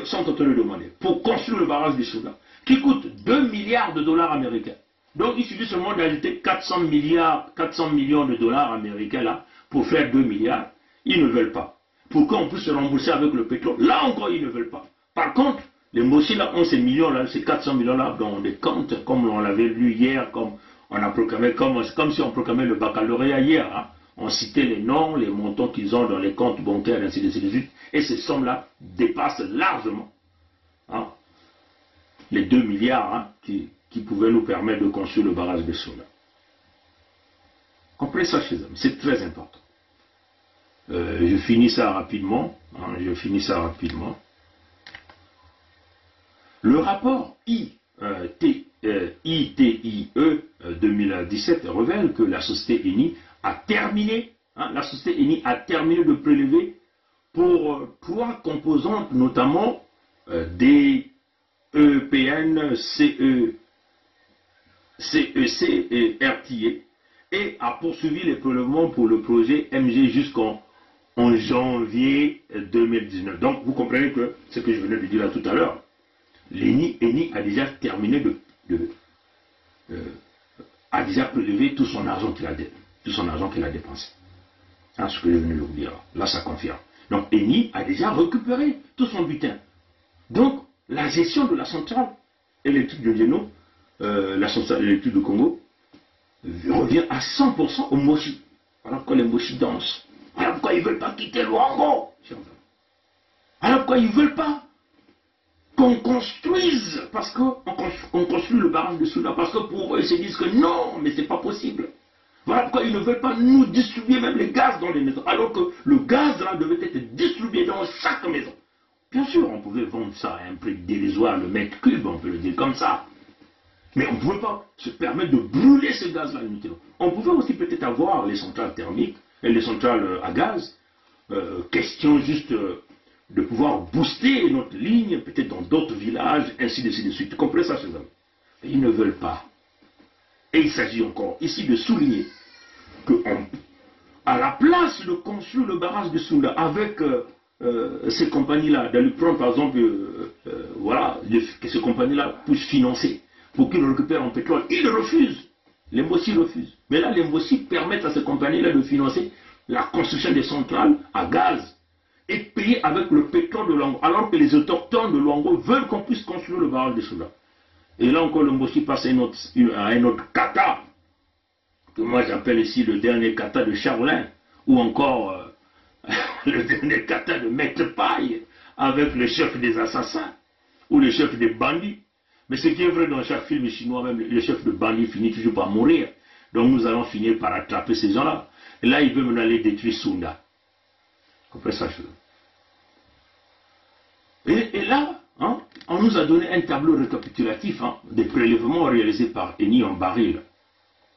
sont en train de demander, pour construire le barrage du Soudan, qui coûte 2 milliards de dollars américains. Donc il suffit seulement d'ajouter 400 millions de dollars américains là, pour faire 2 milliards. Ils ne veulent pas. Pour qu'on puisse se rembourser avec le pétrole, là encore ils ne veulent pas. Par contre, les Mbossi là ont ces millions là, ces 400 millions là dans des comptes, comme on l'avait lu hier, comme on a proclamé, comme si on proclamait le baccalauréat hier. Hein. On citait les noms, les montants qu'ils ont dans les comptes bancaires, ainsi de suite. Et ces sommes-là dépassent largement les 2 milliards qui pouvaient nous permettre de construire le barrage de Soudan. Comprenez ça chez eux, c'est très important. Je finis ça rapidement. Le rapport ITIE 2017 révèle que la société Eni a terminé, de prélever pour 3 composantes, notamment des EPN, CEC et RTA, et a poursuivi les prélèvements pour le projet MG jusqu'en janvier 2019. Donc vous comprenez que ce que je venais de dire là tout à l'heure, Eni a déjà terminé a déjà prélevé tout son argent qu'il a dépensé. C'est ce que je venais de vous dire. Là, ça confirme. Donc Eni a déjà récupéré tout son butin. Donc la gestion de la centrale électrique de Djeno, la centrale électrique de Congo, revient à 100% aux Moshi. Voilà pourquoi les Moshi dansent. Voilà pourquoi ils ne veulent pas quitter Luango. Voilà pourquoi ils ne veulent pas qu'on construise, parce qu'on construit le barrage de Soudan, parce que pour eux, ils se disent que non, mais c'est pas possible. Voilà pourquoi ils ne veulent pas nous distribuer même les gaz dans les maisons, alors que le gaz là devait être distribué dans chaque maison. Bien sûr, on pouvait vendre ça à un prix dérisoire, le mètre cube, on peut le dire comme ça. Mais on ne pouvait pas se permettre de brûler ce gaz-là inutilement. On pouvait aussi peut-être avoir les centrales thermiques et les centrales à gaz. Question juste de pouvoir booster notre ligne, peut-être dans d'autres villages, ainsi de suite. Tu comprends ça, chez eux? Ils ne veulent pas. Et il s'agit encore ici de souligner que à la place de construire le barrage de Soudan avec ces compagnies-là, d'aller prendre par exemple, que ces compagnies-là puissent financer pour qu'ils récupèrent en pétrole, ils refusent. Les Mbossi refusent. Mais là, les Mbossi permettent à ces compagnies-là de financer la construction des centrales à gaz et payer avec le pétrole de Luango, alors que les autochtones de Luango veulent qu'on puisse construire le barrage de Soudan. Et là encore, le Mbossi passe à un autre kata, que moi j'appelle ici le dernier kata de Charlin, ou encore le dernier kata de Maître Paille, avec le chef des assassins, ou le chef des bandits. Mais ce qui est vrai dans chaque film chinois, même le chef de bandits finit toujours par mourir. Donc nous allons finir par attraper ces gens-là. Et là, ils veulent aller détruire Soudan. Comprenez ça, et là, on nous a donné un tableau récapitulatif des prélèvements réalisés par Eni en baril.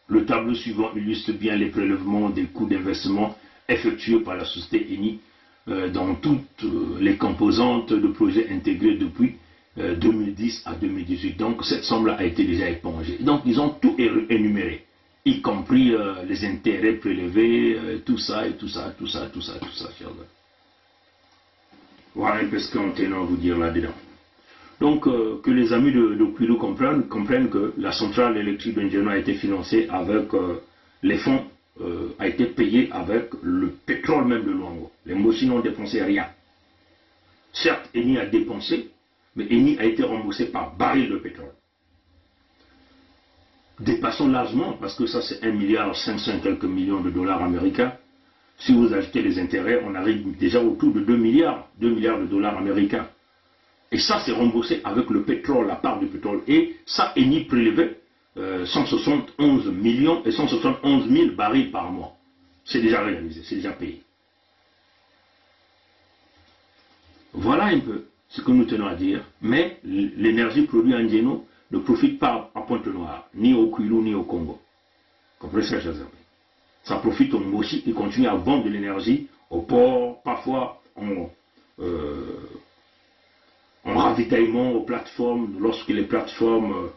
Le tableau suivant illustre bien les prélèvements des coûts d'investissement effectués par la société Eni dans toutes les composantes de projets intégrés depuis 2010 à 2018. Donc cette somme-là a été déjà épongée. Donc ils ont tout énuméré, y compris les intérêts prélevés, tout ça, chers amis. Voilà un peu ce qu'on tenait à vous dire là-dedans. Donc, que les amis de Kwilu comprennent que la centrale électrique de Ndjeno a été financée avec les fonds, a été payée avec le pétrole même de Luango. Les Mbossi n'ont dépensé rien. Certes, Eni a dépensé, mais Eni a été remboursé par baril de pétrole. Dépassons largement, parce que ça c'est 1,5 quelques millions de dollars américains. Si vous ajoutez les intérêts, on arrive déjà autour de 2 milliards de dollars américains. Et ça, c'est remboursé avec le pétrole, la part du pétrole. Et ça, Eni prélevait 171 millions et 171 000 barils par mois. C'est déjà réalisé, c'est déjà payé. Voilà un peu ce que nous tenons à dire, mais l'énergie produite en Djeno ne profite pas à Pointe-Noire, ni au Kwilu, ni au Congo. Comprenez ça, chers amis? Ça profite au Moshi qui continue à vendre de l'énergie au port, parfois en ravitaillement aux plateformes, lorsque les plateformes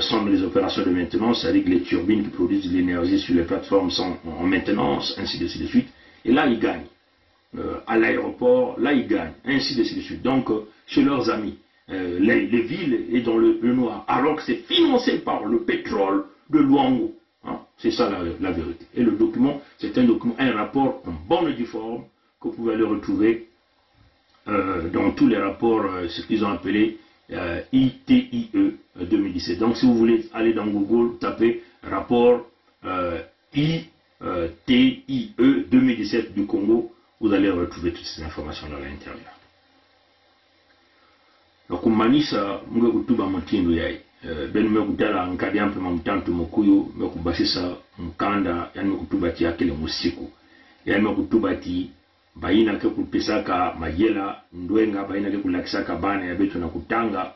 sont dans les opérations de maintenance, c'est-à-dire que les turbines qui produisent de l'énergie sur les plateformes sont en maintenance, ainsi de suite, et là ils gagnent. À l'aéroport, là ils gagnent, ainsi de suite. Donc, chez leurs amis, les villes et dans le noir, alors que c'est financé par le pétrole de Luango. Hein? C'est ça la vérité. Et le document, c'est un document, un rapport en bonne et due forme que vous pouvez aller retrouver dans tous les rapports, ce qu'ils ont appelé ITIE 2017. Donc, si vous voulez aller dans Google, tapez rapport ITIE 2017 du Congo, vous allez retrouver toutes ces informations dans l'intérieur. Donc, Manisa, Mugatuba Motindo Yai, Ben Mugutala, Nkadiam, Mamtantu Mokuyo, Mekubasisa, Mkanda, Yan Mukutubati Akele Musiku, Yan Mukutubati, Baina Kepesaka, Mayela, Ndwenga, Baina Kepulakisaka, Bana, Yabetu na Kutanga,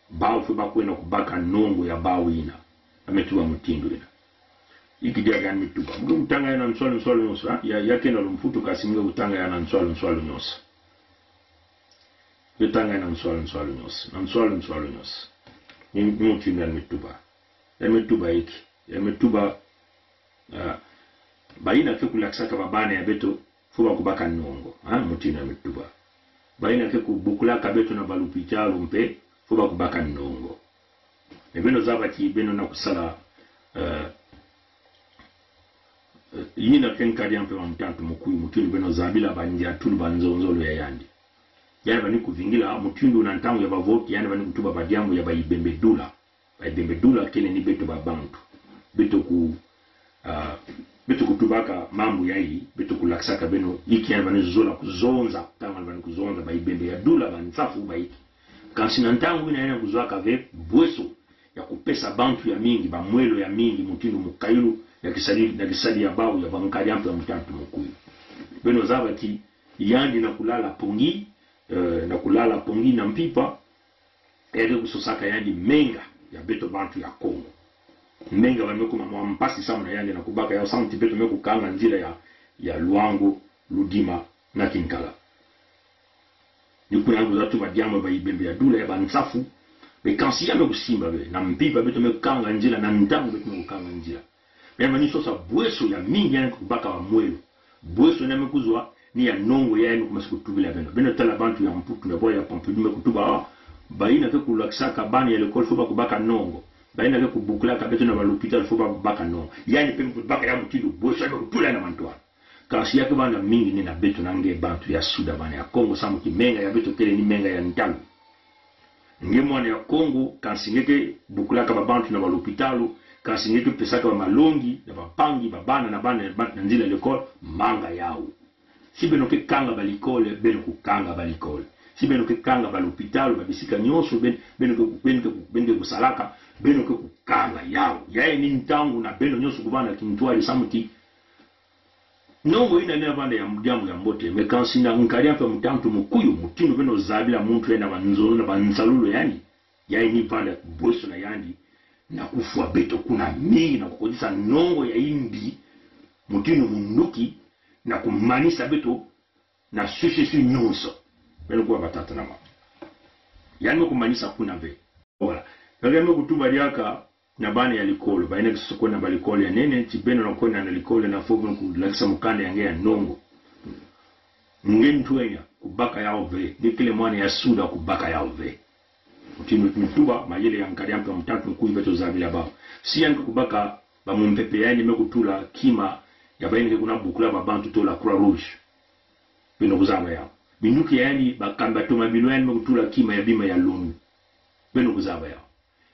Bao Fubakwe na Kubaka Nongo ya Bawina, Ametuba Motindo Yai. Ikijaga mituba mga utanga yana nswalo nyosa yake na lumfutu kasi mga utanga yana nswalo nyosa utanga yana nswalo nyosa ni mutini ya mituba iki ya mituba baina ke kulakisaka babane ya beto fuba kubaka nongo mutini ya mituba baina ke kubukulaka beto na balupitalo mpe fuba kubaka nongo ebeno zabati beno na kusala yina kenkadi ampe mtantu mukuyu mutundu beno zabila banjia tulu banzonzolo ya yandi yani bani kuvingila mutundu na ntangu ya bavoti yani bani kutuba badiamu ya baibembedula kele ni beto babantu beto kutubaka mambo ya hii beto kulaksaka beno iki yani bani zola kuzonza tangu bani kuzonza baibembe ya dula bansafu baiki kansi na ntangu ina yana kuzwaka ve bweso ya kupesa bantu ya mingi bamwelo ya mingi mutundu mukailu ya kisadi ya bawu ya bankari ampe ya mtantu mukuyu beno zabati yandi na kulala pongi na mpipa ere kusosaka yandi menga ya beto bantu ya Kongo menga wameku mampasi samu na yandi na kubaka ya santi beto meku kanga nzila ya Luango, Ludima na Kinkala ni kuna yangu zatu badiamu ba ibembe ya dula ya bansafu bekansi ya meku simba be na mpipa beto meku kanga nzila na ntangu beto meku kanga nzila Yama ni sosa bweso ya mingi ya kubaka wa mwelo. Bweso na mekuzwa ni ya nongo ya enu kumasi kutubila beno. Beno tala bantu ya mputu na boya ya pampidu mekutuba baina ke kulakisaka bani ya lekol fuba kubaka nongo. Baina ke kubukulaka beto na balupita fuba kubaka nongo. Yani pemu kubaka ya mutidu bweso ya mekutula na mantua. Kasi yake bana mingi ni na beto na nge bantu ya Suda bana ya Kongo samu ki menga ya beto kele ni menga ya ntalu. Nge mwana ya Kongo kasi ngeke bukulaka babantu na balupitalu kasi ngetu pesaka wa malongi na bapangi babana na bana na nzila lekol manga yao si beno ke kanga balikole beno ku kanga balikole si beno ke kanga balupitalo babisika nyonso beno kusalaka beno ke ku kanga yao yae ni ntangu na beno nyonso kubana kintwali samuti nongo ina nena banda ya mdiamu ya mbote mekansi na nkari ampe mtantu mukuyu mutino beno zabila muntu ena banzolo na banzalulo yani yae ni banda boso na yandi na kufua beto kuna mingi na kukodisa nongo ya imbi mutino munduki na kumanisa beto na sushi nyonso beno kwa batata na mama yani kumanisa kuna ve wala nagame kutuba diaka na bana ya likolo baina kisoko na balikolo ya nene tibeno na kwenda na likolo na fogo kulakisa mukanda yange ya nongo ngentuenya kubaka yao ve dikile mwana ya Suda kubaka yao ve mutino mtuba mayele ya nkari ampe mtatu mkuu beto zabila bao si yangu kubaka ba mumpepe yani mekutula kima ya baina kuna bukula babantu to la Croix Rouge bino kuzaba yao binuki yani bakamba to mabino yani mekutula kima ya bima ya Lunu bino kuzaba yao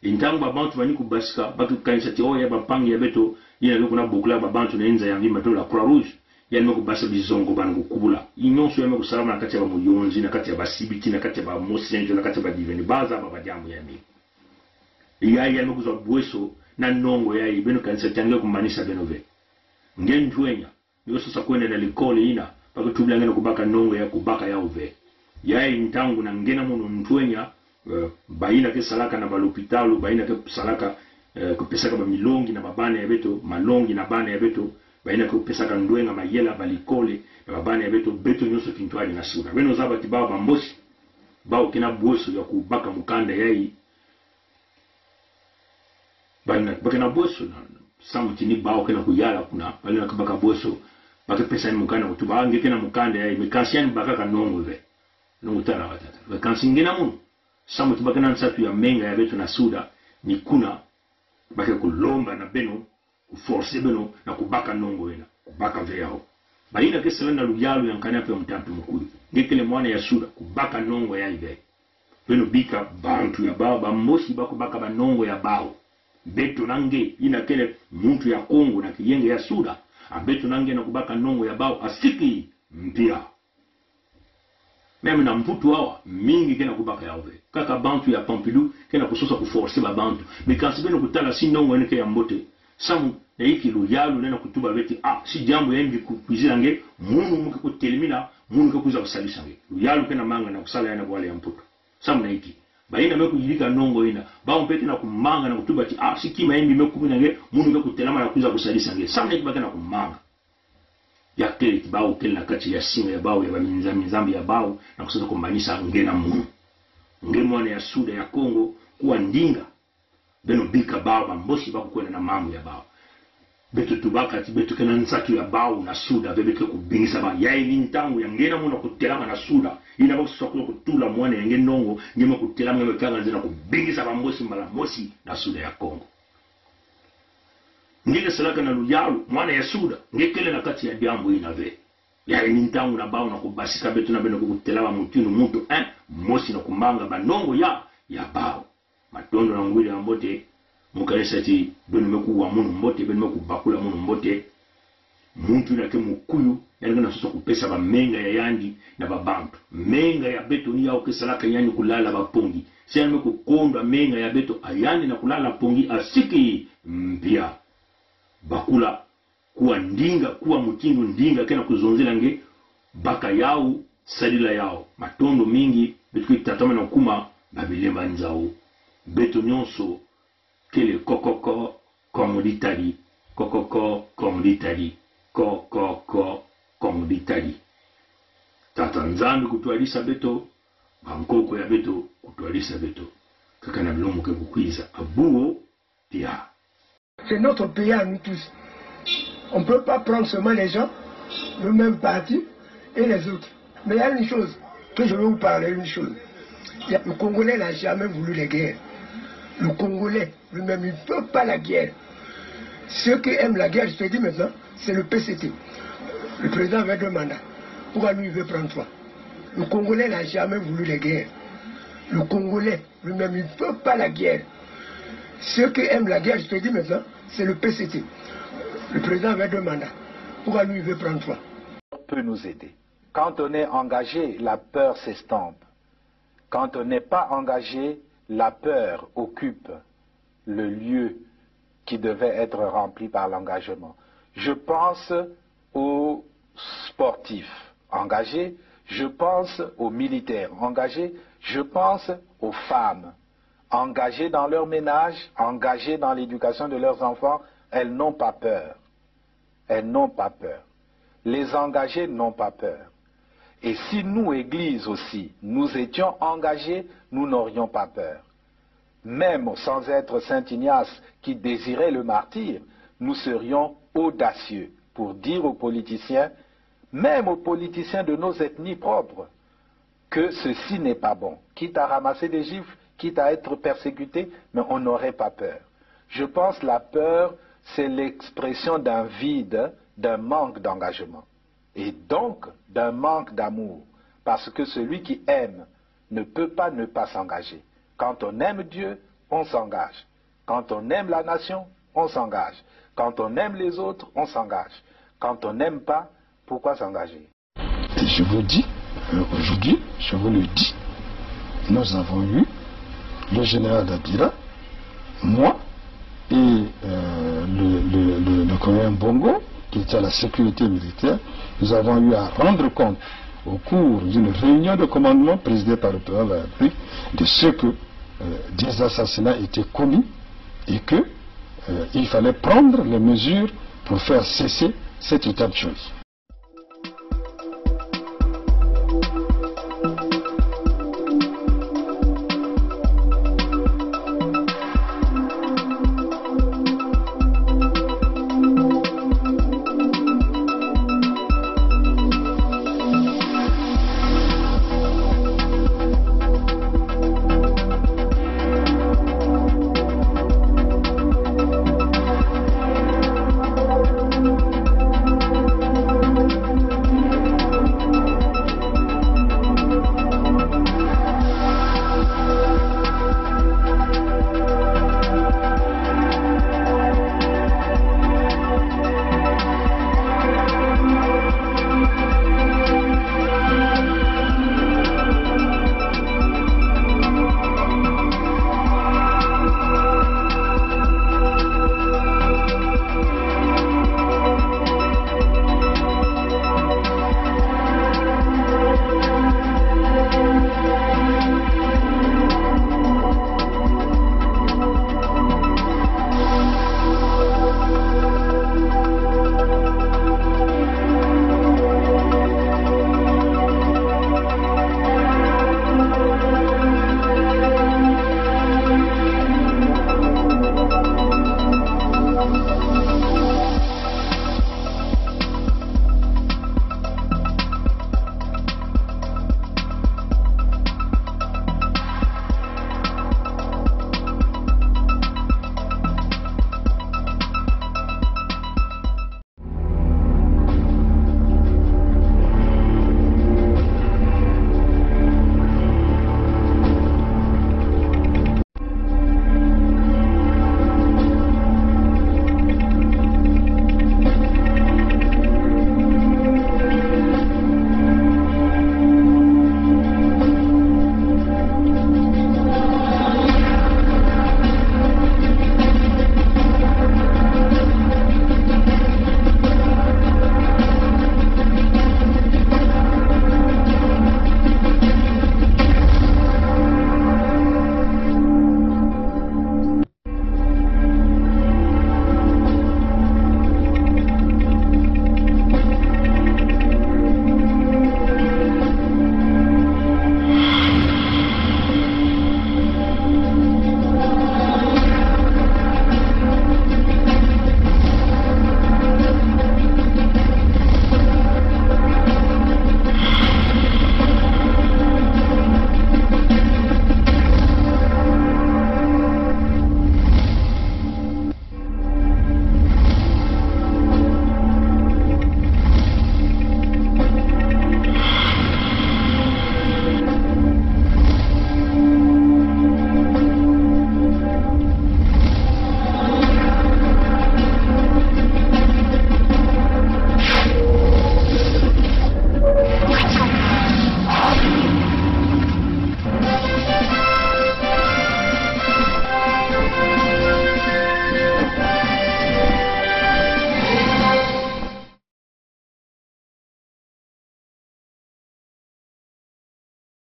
intangu babantu bani kubasika bakukanisa ti oya bapangi ya beto yana kuna bukula babantu na enza ya bima to la Croix Rouge yani mekubasa bizongo bana kukubula inyonso ya mekusala na kati ya muyonzi na kati ya basibiti na kati ya mosenjo na kati ya diveni baza baba jamu ya mi ya ya no kuzo bweso na nongo ya ibeno kanisa tangle kumanisa benove ngen twenya ndio sasa kwenda na likole ina paka tubla ngena kubaka nongo ya kubaka ya uve ya ntangu na ngena muno ntwenya baina ke salaka na balopitalu baina ke salaka kupesaka ba milongi na babana ya beto malongi na bana ya beto baina ke kupesaka ndwenga mayela balikole na babana ya beto nyoso kintwali na sura beno zaba kibaba bambosi bao kina bweso ya kubaka mukanda yai bana bakena bweso na samu tini bao kena kuyala kuna bali na kubaka bweso baka pesa ni mukanda kutuba ange kena mukanda yai mekasiani baka kanongo ve nungutala watata bakansingena mu samu tibakena nsatu ya menga ya beto na suda ni kuna baka kulomba na beno kuforce beno na kubaka nongo ina kubaka ve yao baina kesa na luyalu yankana pe mtatu mkulu ngekele mwana ya suda kubaka nongo ya ive beno bika bantu ya bao bambosi bakubaka banongo ya bao beto nange ina kele muntu ya Kongo na kiyenge ya suda abeto nange na kubaka nongo ya bao asiki mpia meme na mputu hawa mingi kena kubaka ya ove kaka bantu ya Pompidou kena kusosa kuforce ba bantu mekansibeno kutala si nongo eneke ya mbote samu na hiki luyalu nena kutuba beti si jambo yendi kukwizira nge munu muke kutelimina munu kukuza kusalisa nge luyalu kena manga na kusala yana wale ya mputu samu na hiki baina meku yilika nongo ina ba mpete na kumanga na kutuba ti si kima yendi meku nge munu kutelama na kukuza kusalisa nge samu na hiki baka na kumanga ya kele kibao kele na kati ya singa ya bao ya minzambi ya bao na kusosa kumbanisha nge na munu nge mwana ya suda ya Kongo kuwa ndinga beno bika bao bambosi bako kwenda na mamu ya bao beto tubaka ti beto kena nsatu ya bao na suda bebeke kubingisa ba yai ni ntangu ya ngena muna kutelama na suda ina bako sokolo kutula mwana ya ngenongo ngema kutelama ngema kanga zina kubingisa bambosi mbala mosi na suda ya Kongo ngeke salaka na luyalu mwana ya suda ngekele na kati ya diambo inave yai ni ntangu na bao na kubasika beto na beno kutelama mutinu muntu mosi na kumanga banongo ya bao matondo na ngwili ya mbote mukalesa ti beno meku wa munu mbote beno meku bakula munu mbote muntu na ke mukuyu yalika na soso kupesa ba menga ya yandi na babantu menga ya beto ni yao kesalaka yani kulala bapongi siya meku kondwa menga ya beto ayandi na kulala pongi asiki mpia bakula kuwa ndinga kuwa mutindu ndinga kena kuzonzela nge baka yao salila yao matondo mingi betu kitatama na kuma babilemba nzao beto nyonso kele kokoko komoditari kokoko komoditari kokoko komoditari tata nzambi kutwalisa beto bankoko ya beto kutwalisa beto kaka na bilomo ke kukwiza abuo pia. C'est notre pays à nous tous. On ne peut pas prendre seulement les gens, le même parti et les autres. Mais il y a une chose que je veux vous parler, une chose. Le Congolais n'a jamais voulu les guerres. Le Congolais lui-même, il ne veut pas la guerre. Ceux qui aiment la guerre, je te dis maintenant, c'est le PCT. Le président avait 2 mandats. Pourquoi lui, il veut prendre 3? Le Congolais n'a jamais voulu les guerres. Le Congolais lui-même, il ne veut pas la guerre. Ceux qui aiment la guerre, je te dis maintenant, c'est le PCT. Le président avait 2 mandats. Pourquoi lui, il veut prendre 3? Peut nous aider. Quand on est engagé, la peur s'estompe. Quand on n'est pas engagé, la peur occupe le lieu qui devait être rempli par l'engagement. Je pense aux sportifs engagés, je pense aux militaires engagés, je pense aux femmes engagées dans leur ménage, engagées dans l'éducation de leurs enfants. Elles n'ont pas peur. Elles n'ont pas peur. Les engagés n'ont pas peur. Et si nous, Église aussi, nous étions engagés, nous n'aurions pas peur. Même sans être Saint Ignace qui désirait le martyre, nous serions audacieux pour dire aux politiciens, même aux politiciens de nos ethnies propres, que ceci n'est pas bon. Quitte à ramasser des gifles, quitte à être persécuté, mais on n'aurait pas peur. Je pense que la peur, c'est l'expression d'un vide, d'un manque d'engagement. Et donc d'un manque d'amour. Parce que celui qui aime ne peut pas ne pas s'engager. Quand on aime Dieu, on s'engage. Quand on aime la nation, on s'engage. Quand on aime les autres, on s'engage. Quand on n'aime pas, pourquoi s'engager? Et je vous dis, aujourd'hui, je vous le dis, nous avons eu le général Dabila moi et le colonel Bongo, qui était à la sécurité militaire, nous avons eu à rendre compte au cours d'une réunion de commandement présidée par le président de la République de ce que des assassinats étaient commis et que il fallait prendre les mesures pour faire cesser cet état de choses.